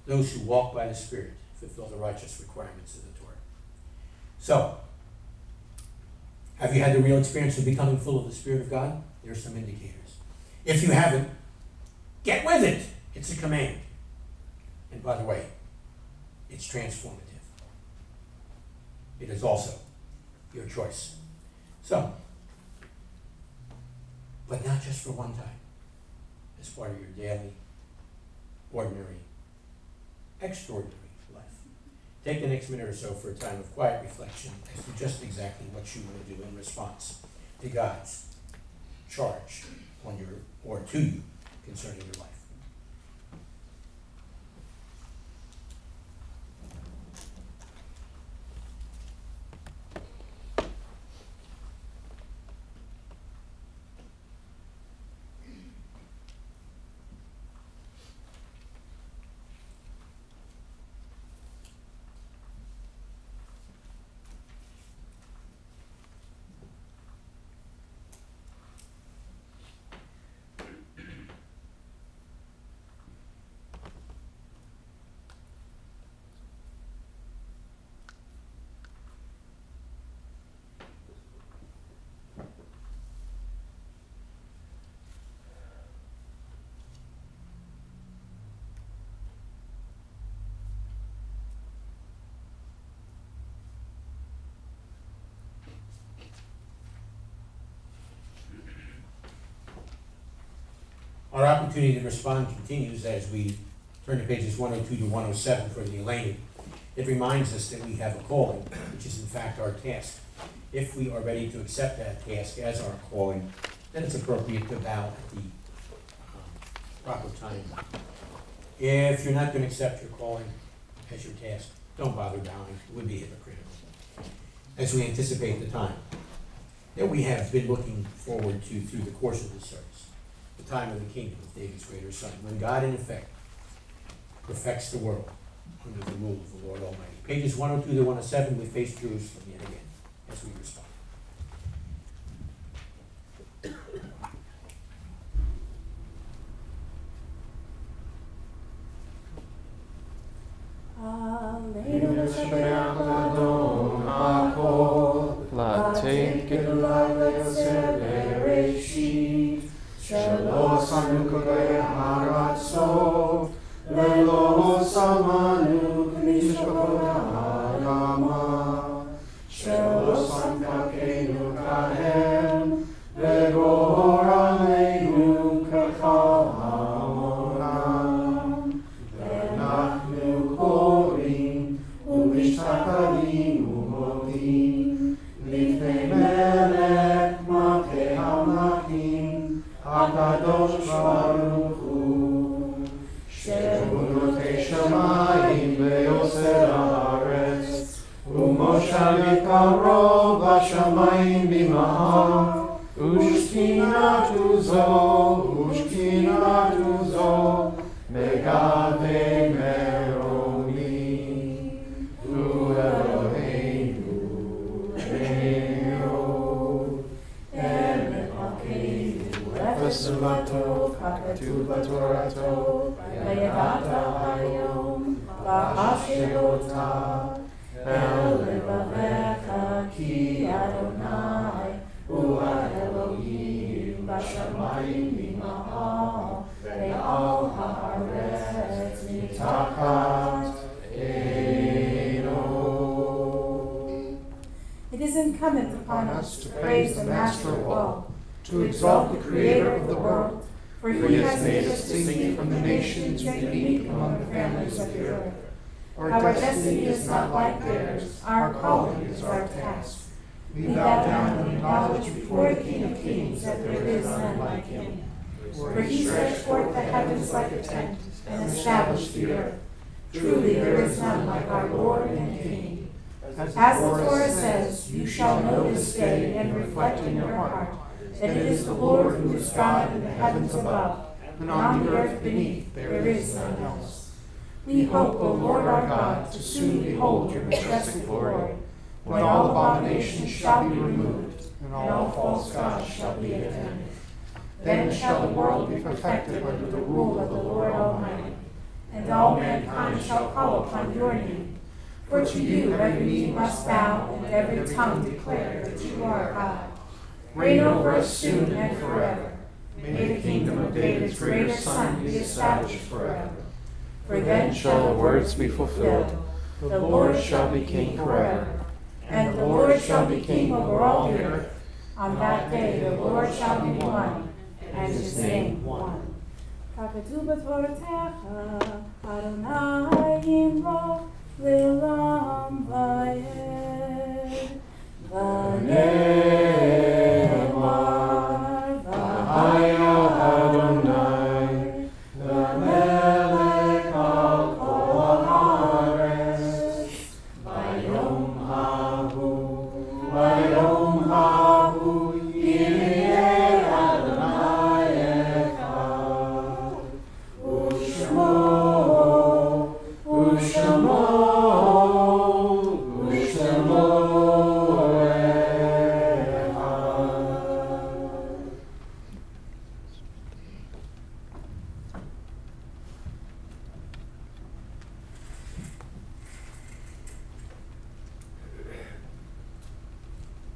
Those who walk by the Spirit fulfill the righteous requirements of the Torah. So, have you had the real experience of becoming full of the Spirit of God? There are some indicators. If you haven't, get with it. It's a command. And by the way, it's transformative. It is also your choice. So, but not just for one time. As part of your daily, ordinary, extraordinary life. Take the next minute or so for a time of quiet reflection as to just exactly what you want to do in response to God's charge on your, or to you, concerning your life. Our opportunity to respond continues as we turn to pages 102 to 107 for the Elaine. It reminds us that we have a calling, which is in fact our task. If we are ready to accept that task as our calling, then it's appropriate to bow at the proper time. If you're not going to accept your calling as your task, don't bother bowing. It would be hypocritical. As we anticipate the time that we have been looking forward to through the course of this service. The time of the kingdom of David's greater son, when God in effect perfects the world under the rule of the Lord Almighty. Pages 102 to 107, we face Jerusalem yet again as we respond. שלא סנו כגי הרצות, ולא שמנו כמשפחות האדמה, שלא סנקקנו כהם, וגורלנו shall יקרו בשמיים במהר, ושכינת זו, מגבי מרומים, הוא אלוהינו, אל מלכנו, אפס ולטוב, ככתוב בתורתו, וידעת היום, והשאלותה, אל לבביך, כי אדוני הוא האלוהים בשמיים ממעל, ועל הארץ מתחת עינו. It is incumbent upon us to praise the Master of all, to exalt the Creator of the world, for He has made us distinct from the nations and unique among the families of the earth. Our destiny is not like theirs, our calling is our task. We bow down and acknowledge before the King of Kings that there is none like Him. For He stretched forth the heavens like a tent and established the earth. Truly there is none like our Lord and King. As the Torah says, you shall know this day and reflect in your heart that it is the Lord who is God in the heavens above, and on the earth beneath there is none else. We hope, O Lord our God, to soon behold your majestic glory, when all abominations shall be removed, and all false gods shall be attended. Then shall the world be perfected under the rule of the Lord Almighty, and all mankind shall call upon your name. For to you every knee must bow, and every tongue declare that you are God. Reign over us soon and forever. May the kingdom of David's greater Son be established forever. For then shall the words be fulfilled, the Lord shall be king forever. And the Lord shall be king over all the earth. On that day the Lord shall be one, and his name one. Hakatu b'Torah Adonai Yimro Le'olam Vayed V'ne'emar V'haya Adonai V'melech al kol haaretz V'yom hahu Yireh Adonai echad U'shmo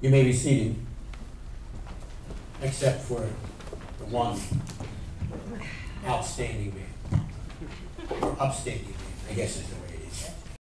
You may be seated, except for the one outstanding man, or upstanding man, I guess is the way it is.